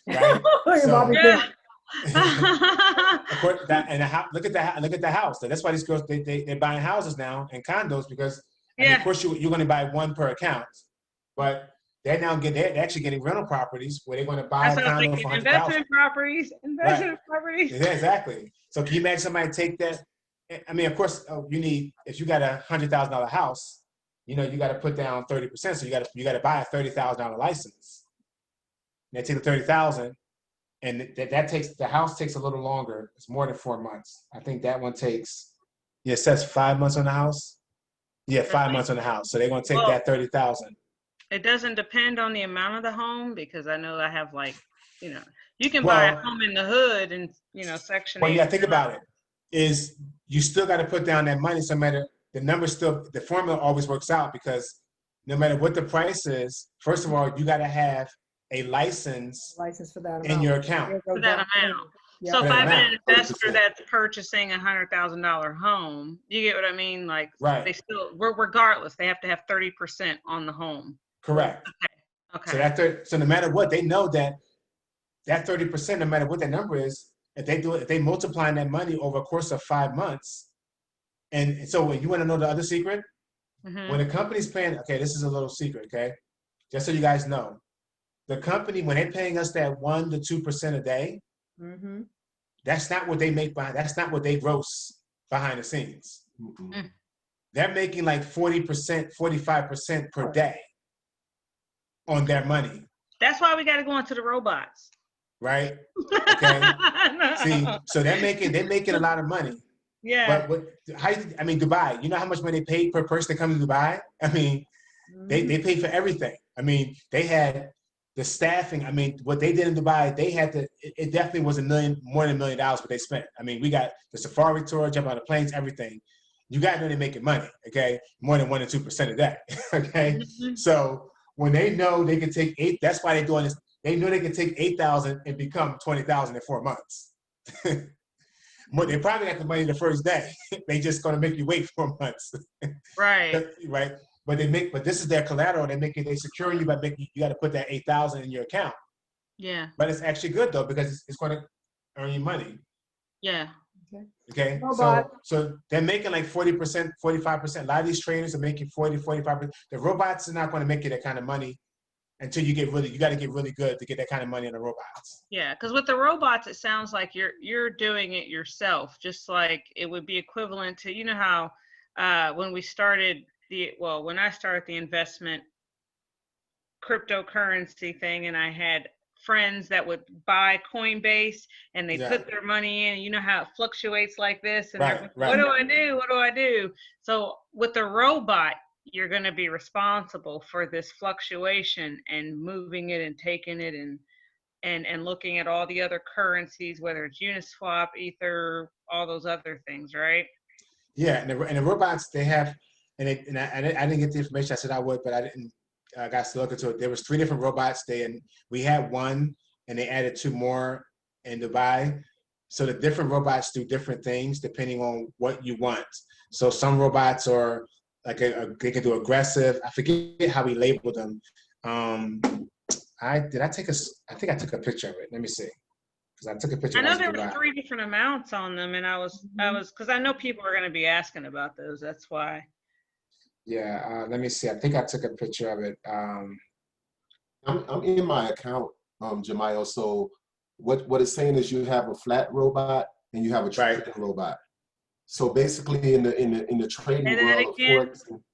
right? Your So, Bobby Yeah. of course, look at the house. That's why these girls they're buying houses now and condos because I mean, Yeah. of course you're going to buy one per account, but they're actually getting rental properties where they're going to buy That's a what I'm condo thinking. for 100,000. Investment properties. Investment properties. Yeah, exactly. So can you imagine somebody take that? I mean, of course, if you got a $100,000 house, you know, you got to put down 30%. So you got to buy a $30,000 license. They take the 30,000, and the house takes a little longer. It's more than 4 months. I think that one takes. Yeah, it says 5 months on the house. Yeah, 5 months on the house. So they're going to take Well, that 30,000. it doesn't depend on the amount of the home because I know I have like, you know, you can buy a Well, home in the hood and, you know, Section 8. well, yeah. Think about it. Is you still got to put down that money. So no matter the number, still the formula always works out because no matter what the price is, first of all, you got to have a license license for that amount. in your account. For that amount. Yeah. So For if that I have an amount, investor 30%. that's purchasing $100,000 home, you get what I mean? Like Right. they still, regardless, they have to have 30% on the home. Correct. Okay. So no matter what, they know that 30%, no matter what that number is, if they multiply that money over a course of 5 months, and so you want to know the other secret? Mhm. When a company's paying, okay, this is a little secret, okay? Just so you guys know, the company when they're paying us that 1 to 2% a day, Mm-hmm. that's not what they make that's not what they gross behind the scenes. Mm-mm. They're making like 40%, 45% per day on their money, That's why we got to go into the robots. right? Okay. See, so they're making a lot of money. Yeah. But I mean, Dubai, you know how much money they paid per person to come to Dubai? I mean, they paid for everything. I mean, they had the staffing. I mean, what they did in Dubai, they had to, it definitely was more than $1 million what they spent. I mean, we got the safari tour, jump on the planes, everything. You got to know they're making money, okay? More than 1 or 2% of that, okay? Mhm. So when they know they can take that's why they're doing this. They know they can take 8,000 and become 20,000 in 4 months. They probably got the money the first day. They just gonna make you wait 4 months, Right. right? But this is their collateral. They secure you by making you got to put that 8,000 in your account. Yeah. But it's actually good though because it's going to earn you money. Yeah. Okay, Robot. so they're making like 40%, 45%. A lot of these traders are making 40, 45%. The robots are not going to make you that kind of money until you got to get really good to get that kind of money on the robots. Yeah, because with the robots, it sounds like you're doing it yourself, just like it would be equivalent to, you know how when I started the investment cryptocurrency thing, and I had friends that would buy Coinbase and they Yeah. put their money in, you know how it fluctuates like this, and Right, they're, right. what do I do? What do I do? So with the robot, you're going to be responsible for this fluctuation and moving it and taking it and looking at all the other currencies, whether it's Uniswap, Ether, all those other things, right? Yeah, and the robots they have, I didn't get the information. I said I would, but I didn't. I got to look into it. There was 3 different robots. We had one, and they added 2 more in Dubai. So the different robots do different things depending on what you want. So some robots are like they can do aggressive. I forget how we labeled them. I think I took a picture of it. Let me see, because I took a picture I when I know was in there were Dubai. 3 different amounts on them, and I was, because I know people are going to be asking about those. That's why. Yeah, let me see. I think I took a picture of it. I'm in my account, Jemiel. So what it's saying is you have a flat robot and you have a Right. trading robot. So basically, in the trading Say that world, again.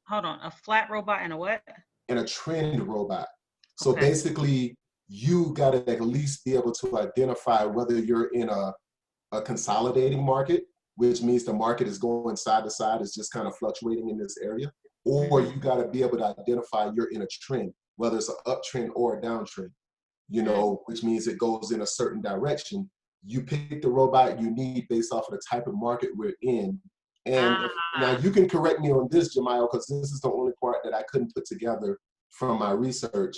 Hold on. A flat robot and a what? and a trend robot. So Okay. basically, you got to at least be able to identify whether you're in a consolidating market, which means the market is going side to side, it's just kind of fluctuating in this area, or you got to be able to identify you're in a trend, whether it's an uptrend or a downtrend, which means it goes in a certain direction. You pick the robot you need based off of the type of market we're in. And now you can correct me on this, Jemiel, because this is the only part that I couldn't put together from my research.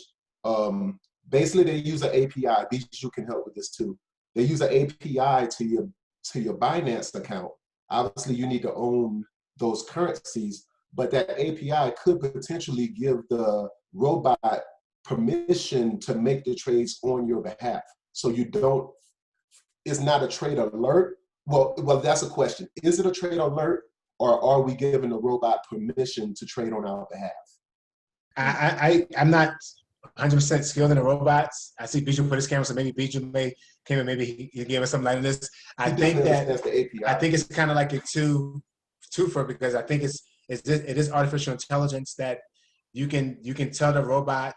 Basically, they use an API. Bijou can help with this too. They use an API to your Binance account. Obviously, you need to own those currencies, but that API could potentially give the robot permission to make the trades on your behalf. So you don't, it's not a trade alert. Well, that's a question. Is it a trade alert, or are we giving the robot permission to trade on our behalf? I'm not 100% skilled in the robots. I see Bijou put his camera, so maybe Bijou came and maybe he gave us some light on this. I think that's the API. I think it's kind of like a twofer, because I think it is artificial intelligence that you can tell the robot,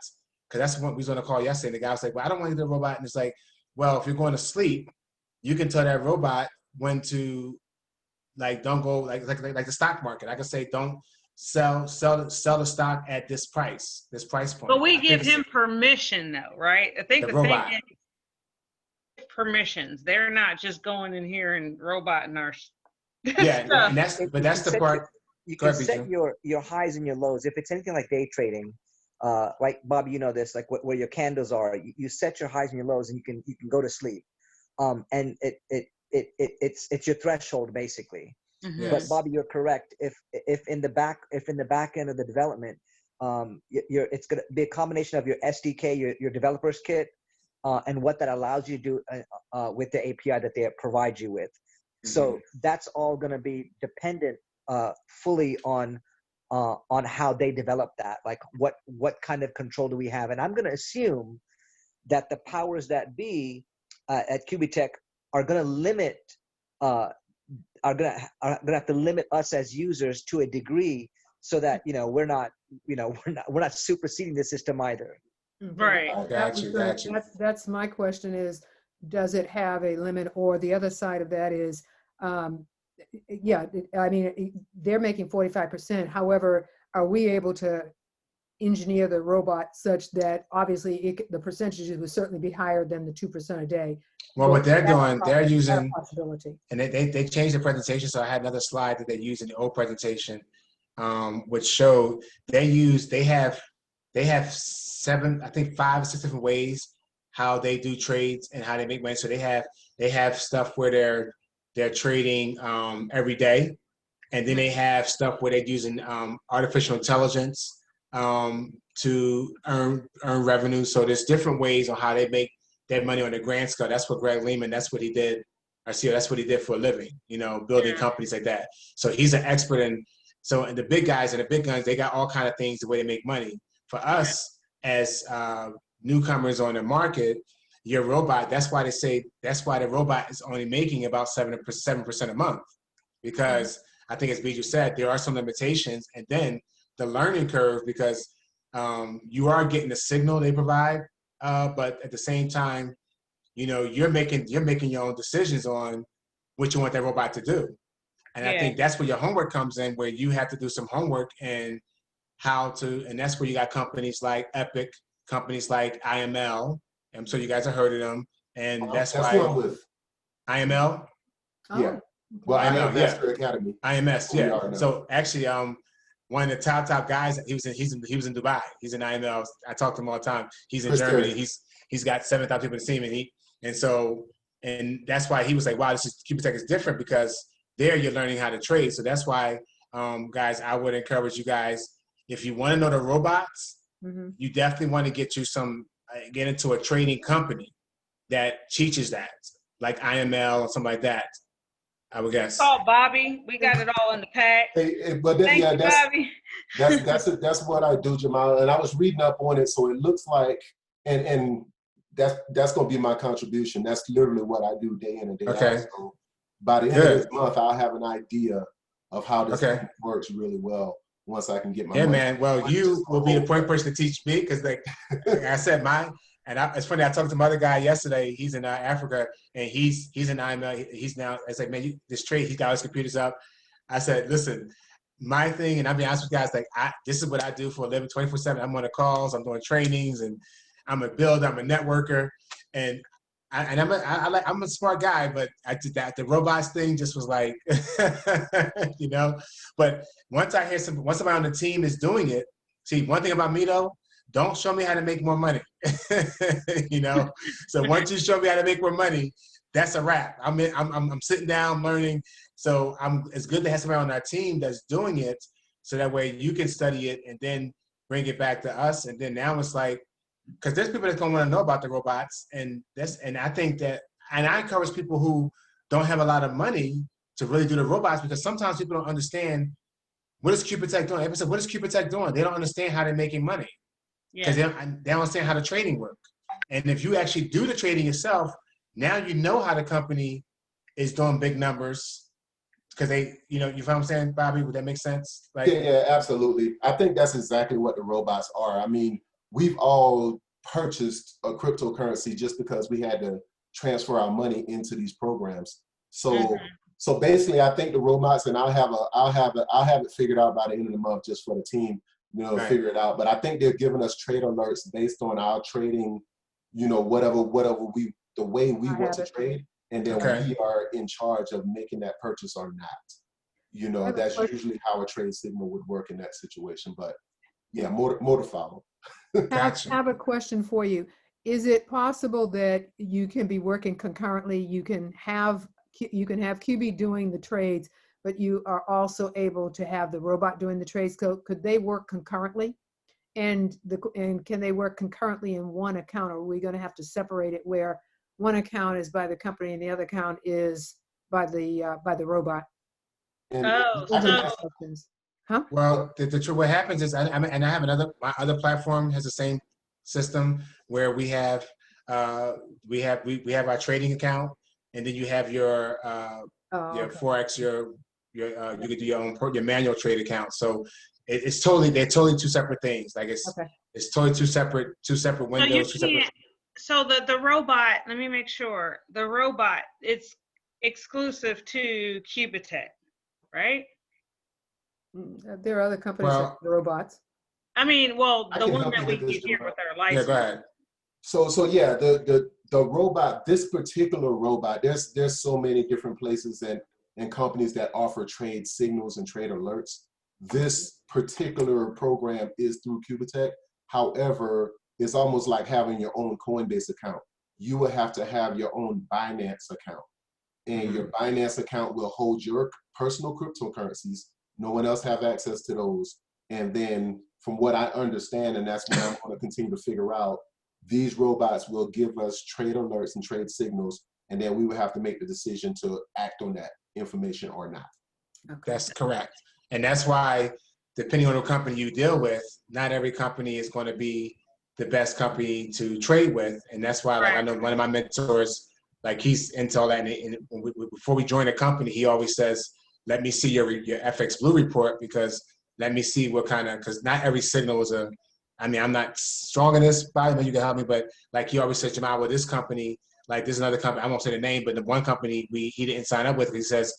because that's what we was on the call yesterday. And the guy was like, "Well, I don't want to do the robot," and it's like, "Well, if you're going to sleep, you can tell that robot when to, like, don't go like the stock market. I can say, don't sell the stock at this price point." But we give him permission, though, right? I think the thing is permissions. They're not just going in here and roboting our yeah, stuff. and that's the part. You can set your highs and your lows. If it's anything like day trading, like Bob, you know this, like where your candles are, you set your highs and your lows, and you can go to sleep. And it's your threshold basically. Mm-hmm. But Bobby, you're correct. If in the back end of the development, it's gonna be a combination of your SDK, your developers kit, and what that allows you to do with the API that they provide you with. So that's all going to be dependent fully on how they develop that. Like what kind of control do we have? And I'm going to assume that the powers that be at Qubittech are going to limit are going to have to limit us as users to a degree, so that we're not superseding the system either. Right. Got you. That's my question is, does it have a limit? Or the other side of that is, yeah, I mean, they're making 45%. However, are we able to engineer the robot such that obviously the percentages would certainly be higher than the 2% a day? Well, what they're doing, they're using, possibility. And they changed the presentation. So I had another slide that they used in the old presentation, which showed they have 7, I think 5 or 6 different ways how they do trades and how they make money. So they have stuff where they're trading every day, and then they have stuff where they're using artificial intelligence to earn revenue. So there's different ways on how they make their money on the grand scale. That's what Greg Lehman, that's what he did. That's what he did for a living, building companies like that. So he's an expert in. So and the big guys and the big guns, they got all kind of things the way they make money. For us as newcomers on the market, your robot, that's why the robot is only making about 7% a month, because I think, as Bijou said, there are some limitations, and then the learning curve, because you are getting the signal they provide, but at the same time, you're making your own decisions on what you want that robot to do. And I think that's where your homework comes in, where you have to do some homework and and that's where you got companies like Epic, companies like IML. I'm sure you guys have heard of them. And that's why what I'm with. IML? Yeah. Well, IML, Investor Academy. IMS, yeah. So actually, one of the top guys, he was in Dubai. He's in IML. I talk to him all the time. He's in Germany. He's got 7,000 people in the team, and that's why he was like, wow, Qubittech is different, because there you're learning how to trade. So that's why guys, I would encourage you guys, if you want to know the robots, Mhm. you definitely want to get into a trading company that teaches that, like IML or something like that, I would guess. Oh, Bobby, we got it all in the pack. But Thank yeah, you, Bobby. that's what I do, Jamal. And I was reading up on it, so it looks like, and that's gonna be my contribution. That's literally what I do day in and day Okay. out. So by the end of this month, I'll have an idea of how this thing works really well once I can get my money. Man. Well, you will be the point person to teach me, because like I said, it's funny. I talked to my other guy yesterday. He's in Africa, and he's in IML. He's now. I said, man, this trade. He's got his computers up. I said, listen, my thing, and I'll be honest with you guys, like this is what I do for a living, 24/7. I'm on the calls. I'm doing trainings, and I'm a builder. I'm a networker, and I'm a smart guy, but I did that. The robots thing just was like, you know. But once somebody on the team is doing it, see, one thing about me though, don't show me how to make more money, you know. So once you show me how to make more money, that's a wrap. I'm sitting down learning. So it's good to have somebody on our team that's doing it, so that way you can study it and then bring it back to us. And then now it's like, because there's people that's gonna want to know about the robots, and I think that, and I encourage people who don't have a lot of money to really do the robots, because sometimes people don't understand what is Qubittech doing. Everybody said, what is Qubittech doing? They don't understand how they're making money, because they don't understand how the trading work. And if you actually do the trading yourself, now you know how the company is doing big numbers, because you know what I'm saying, Bobby? Would that make sense? Like, yeah, absolutely. I think that's exactly what the robots are. I mean, we've all purchased a cryptocurrency just because we had to transfer our money into these programs. So so basically, I think the robots, and I'll have it figured out by the end of the month just for the team, you know, figure it out. But I think they're giving us trade alerts based on our trading, you know, the way we want to trade, and then we are in charge of making that purchase or not. You know, that's usually how a trade signal would work in that situation. But yeah, more to follow. Gotcha. I have a question for you. Is it possible that you can be working concurrently? You can have QB doing the trades, but you are also able to have the robot doing the trades. So could they work concurrently? And can they work concurrently in one account, or are we going to have to separate it where one account is by the company and the other account is by the robot? Huh? Well, what happens is, I have my other platform has the same system, where we have our trading account, and then you have your Forex, you could do your manual trade account. So they're totally two separate things. Like it's totally two separate windows. So the robot, let me make sure, the robot, it's exclusive to Qubittech, right? There are other companies that have robots. I mean, well, the one that we use here with our license. Yeah, go ahead. So yeah, the robot, this particular robot, there's so many different places and companies that offer trade signals and trade alerts. This particular program is through Qubittech. However, it's almost like having your own Coinbase account. You will have to have your own Binance account, and your Binance account will hold your personal cryptocurrencies. No one else have access to those. And then from what I understand, and that's what I'm going to continue to figure out, these robots will give us trade alerts and trade signals, and then we will have to make the decision to act on that information or not. Okay. That's correct. And that's why, depending on the company you deal with, not every company is going to be the best company to trade with. And that's why, like, I know one of my mentors, like, he's into all that. And before we join a company, he always says, let me see your FX Blue report, because let me see what kind of, because not every signal is I mean, I'm not strong in this, probably, you can help me, but like he always said, Jamal, with this company, like there's another company, I won't say the name, but the one company he didn't sign up with, he says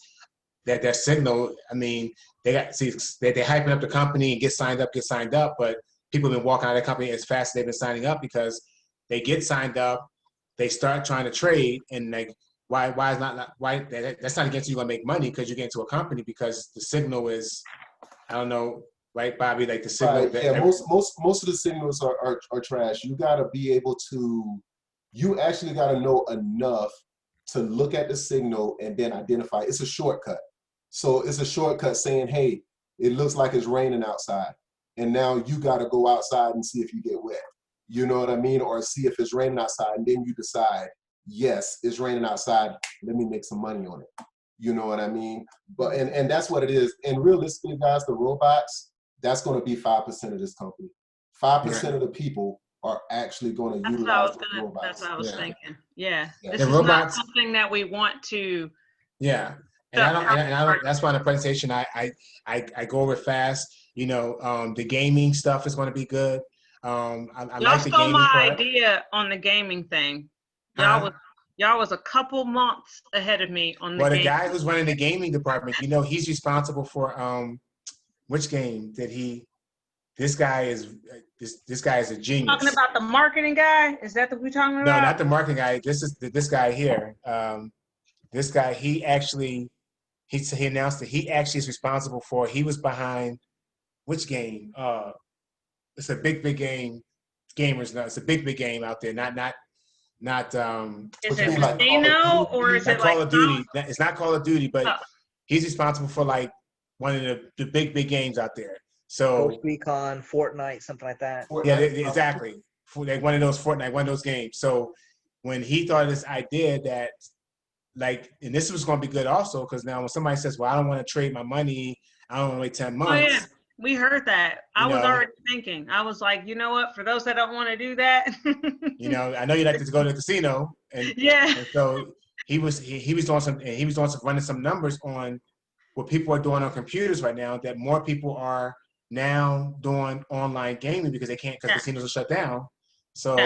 that their signal, I mean, they're hyping up the company and get signed up, but people have been walking out of the company as fast as they've been signing up, because they get signed up, they start trying to trade, and like, why is not why that's not against you gonna make money because you get into a company, because the signal is, I don't know, right, Bobby? Like the signal. Right. Yeah, most of the signals are trash. You gotta be able to, you actually gotta know enough to look at the signal and then identify. It's a shortcut. So it's a shortcut saying, hey, it looks like it's raining outside. And now you got to go outside and see if you get wet. You know what I mean? Or see if it's raining outside, and then you decide, yes, it's raining outside. Let me make some money on it. You know what I mean? But and that's what it is. And realistically, guys, the robots, that's going to be 5% of this company. 5% of the people are actually going to utilize the robots. That's what I was thinking. Yeah. Yeah. This The is robots- not something that we want to. Yeah. And I don't, that's why in the presentation, I go over fast. You know, the gaming stuff is going to be good. I Y'all like the stole gaming my part. idea on the gaming thing. Huh? Y'all was a couple months ahead of me on the Well, the game. guy who's running the gaming department, you know, he's responsible for which game did he? This guy is a genius. Talking about the marketing guy? Is that what we're talking about? No, not the marketing guy. This guy here. This guy, he announced that he actually is responsible for. He was behind which game? It's a big game. Gamers know it's a big game out there. Not. Is it casino or is it like Call of Duty? It's not Call of Duty, but he's responsible for like one of the big games out there. So Ghost Recon, Fortnite, something like that. yeah, exactly. For like one of those Fortnite, one of those games. So when he thought of this idea that, like, and this was going to be good also, because now when somebody says, "Well, I don't want to trade my money, I don't want to wait 10 months." Oh yeah, we heard that. I was already thinking. I was like, you know what? For those that don't want to do that, you know, I know you like to go to the casino, and yeah. And so he was running some numbers on what people are doing on computers right now. That more people are now doing online gaming because they can't, because casinos are shut down. So,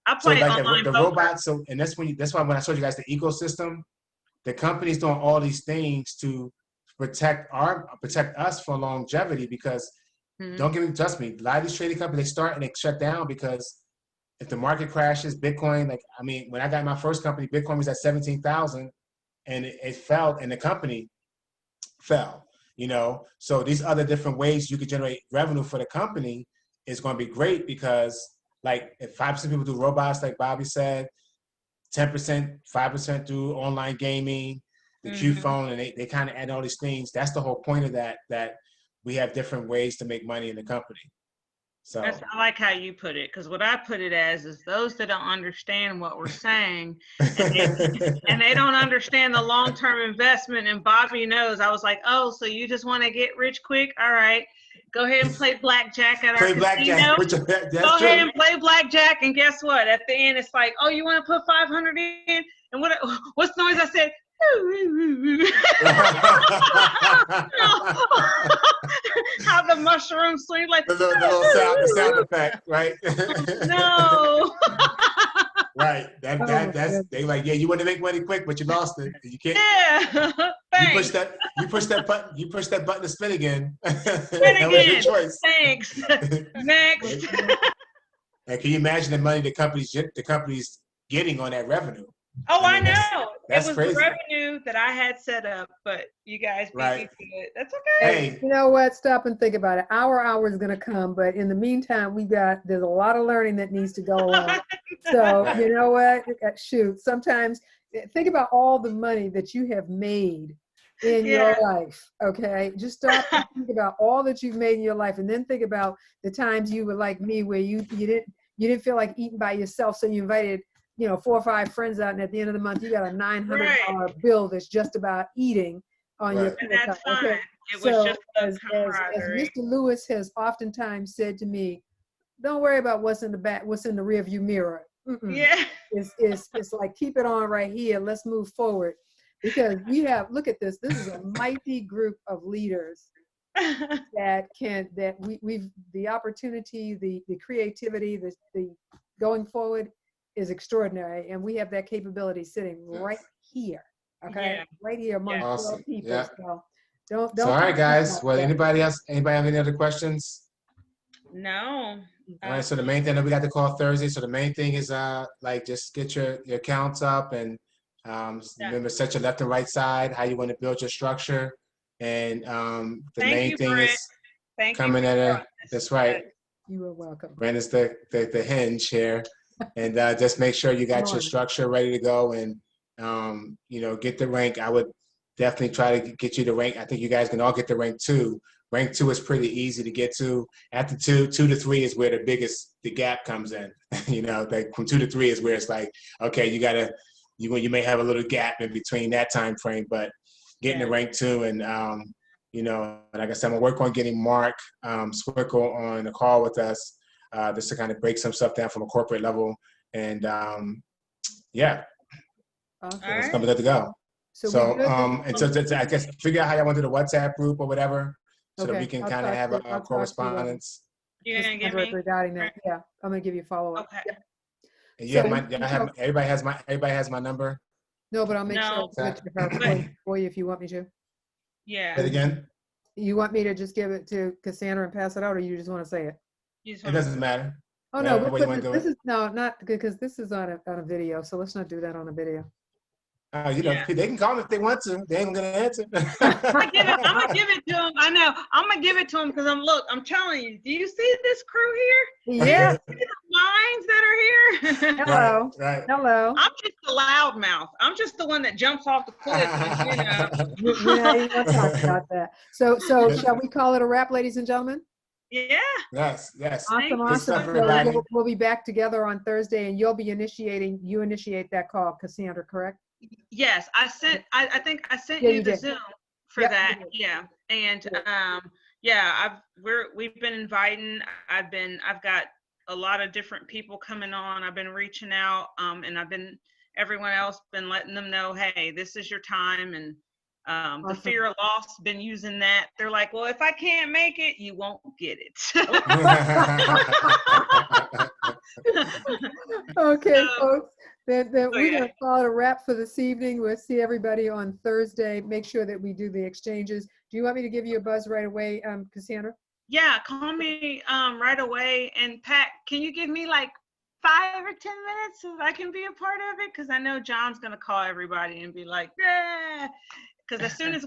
I play like online the poker. robots. So, and that's why when I showed you guys the ecosystem, the company's doing all these things to protect us for longevity. Because trust me, a lot of these trading companies, they start and they shut down because if the market crashes, Bitcoin, like, I mean, when I got my first company, Bitcoin was at 17,000 and it fell and the company fell. You know, so these other different ways you could generate revenue for the company is going to be great, because like if 5% people do robots, like Bobby said, 10%, 5% do online gaming, the Q phone, and they kind of add all these things. That's the whole point of that we have different ways to make money in the company. So I like how you put it, because what I put it as is those that don't understand what we're saying and they don't understand the long-term investment. And Bobby knows. I was like, oh, so you just want to get rich quick? All right, go ahead and play blackjack at our casino. Go ahead and play blackjack, and guess what? At the end, it's like, oh, you want to put 500 in? And what's the noise? I said. How the mushroom swing, like the little sound effect, right? No. Right. That's they like, yeah, you want to make money quick, but you lost it. You can't. Yeah. You push that button to spin again. Spin Was your choice. Thanks. Next. And can you imagine the money the company's getting on that revenue? Oh, I know. That's it was crazy. The revenue that I had set up, but you guys beat me to it. That's okay. Hey, you know what? Stop and think about it. Our hour is going to come, but in the meantime, there's a lot of learning that needs to go on. So you know what? Shoot, sometimes think about all the money that you have made in your life. Okay, just stop and think about all that you've made in your life, and then think about the times you were like me, where you didn't feel like eating by yourself, so you invited 4 or 5 friends out, and at the end of the month, you got a $900 bill that's just about eating on your credit card. Okay, it was just as Mr. Lewis has oftentimes said to me, don't worry about what's in the back, what's in the rear view mirror. Yeah, it's like, keep it on right here. Let's move forward, because look at this. This is a mighty group of leaders we've the opportunity, the creativity, the going forward is extraordinary, and we have that capability sitting right here. Okay, right here among 12 people. Yeah. So don't. So all right, guys. Well, anybody have any other questions? No. All right. So the main thing that we got to call Thursday. So the main thing is like just get your accounts up, and remember, set your left and right side, how you want to build your structure, and the main thing is coming at it. That's right. You are welcome. Brandon's the hinge here. And just make sure you got your structure ready to go, and get the rank. I would definitely try to get you the rank. I think you guys can all get the rank too, Rank 2 is pretty easy to get to. After 2 to 3 is where the gap comes in. You know, like from 2 to 3 is where it's like, okay, you may have a little gap in between that time frame, but getting to rank 2 and you know, like I said, I'm gonna work on getting Mark Swickle on the call with us, just to kind of break some stuff down from a corporate level, and yeah, Awesome. it's gonna be good to go. So, So, we good then? and so I guess figure out how y'all want to do the WhatsApp group or whatever, so that we Okay, can I'll kind of talk have to- a I'll talk to, correspondence. You're gonna give Cassandra me? regarding that. Yeah, I'm gonna give you a follow-up. Okay. Yep. And So everybody has my number. No, but I'll make sure No, I give it to her but- for you if you want me to. Yeah. Say it again. You want me to just give it to Cassandra and pass it out, or you just want to say it? You just It wanna- doesn't matter. Oh, no, Whatever way you wanna do this it. is, no, not, because this is on a video, so let's not do that on a video. You know, Yeah. they can call me if they want to. They ain't gonna answer. I'm gonna give it to him. I know. I'm gonna give it to him because I'm telling you. Do you see this crew here? Yeah, Minds that are here. hello, Right. hello. I'm just the loudmouth. I'm just the one that jumps off the cliff. And, you know. We're not even gonna talk about that. So shall we call it a wrap, ladies and gentlemen? Yeah. Yes. Yes. Thank Awesome, you. Good awesome. stuff, So everybody. we'll be back together on Thursday, and you initiate that call, Cassandra, correct? Yes, I think I sent Yeah, you you the did. Zoom for Yep, that. you did. Yeah. And Yeah. we've been inviting. I've got a lot of different people coming on. I've been reaching out, and everyone else been letting them know, hey, this is your time. And the Awesome. fear of loss, been using that. They're like, well, if I can't make it, you won't get it. Okay, So- folks, then we're yeah. gonna call it a wrap for this evening. We'll see everybody on Thursday. Make sure that we do the exchanges. Do you want me to give you a buzz right away, Cassandra? Yeah, call me right away. And Pat, can you give me like 5 or 10 minutes so I can be a part of it? Because I know John's gonna call everybody and be like, yeah. Because as soon as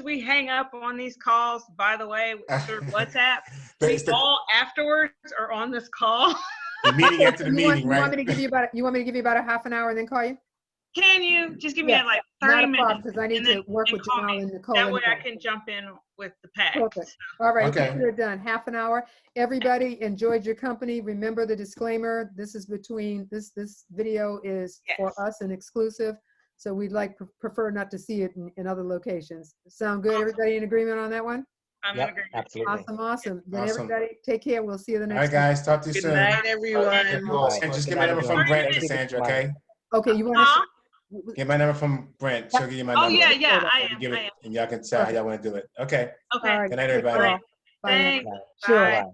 we hang up on these calls, by the way, through WhatsApp, we all afterwards are on this call. The meeting after the You meeting, want right? me to give you about a half an hour and then call you? Can you just give me Yeah, like Not 30 a problem, minutes? because I need and to then- work and with call Jamal me. and Nicole. That way I anyway. can jump in with the pack. Perfect. All right, Okay. consider it done. Half an hour. Everybody enjoyed your company. Remember the disclaimer. This is this video is for Yes. us and exclusive. So we'd prefer not to see it in other locations. Sound good? Awesome. Everybody in agreement on that one? I'm Yep, in agreement. absolutely. Awesome. Then Awesome. everybody take care. We'll see you the All next right, time. guys. Talk to you Good soon. night, everyone. And just Good get my night, number from everyone. Brent, Thank you, Cassandra, Mike. okay? Okay, you want Huh? to? Get my number from Brent. She'll give you my Oh number. yeah, yeah, I You am. give I it, am. and y'all can tell how y'all want to do it. Okay. Okay. All right. Good night, take care. everybody. Bye now. Thanks. Sure. Bye. Bye.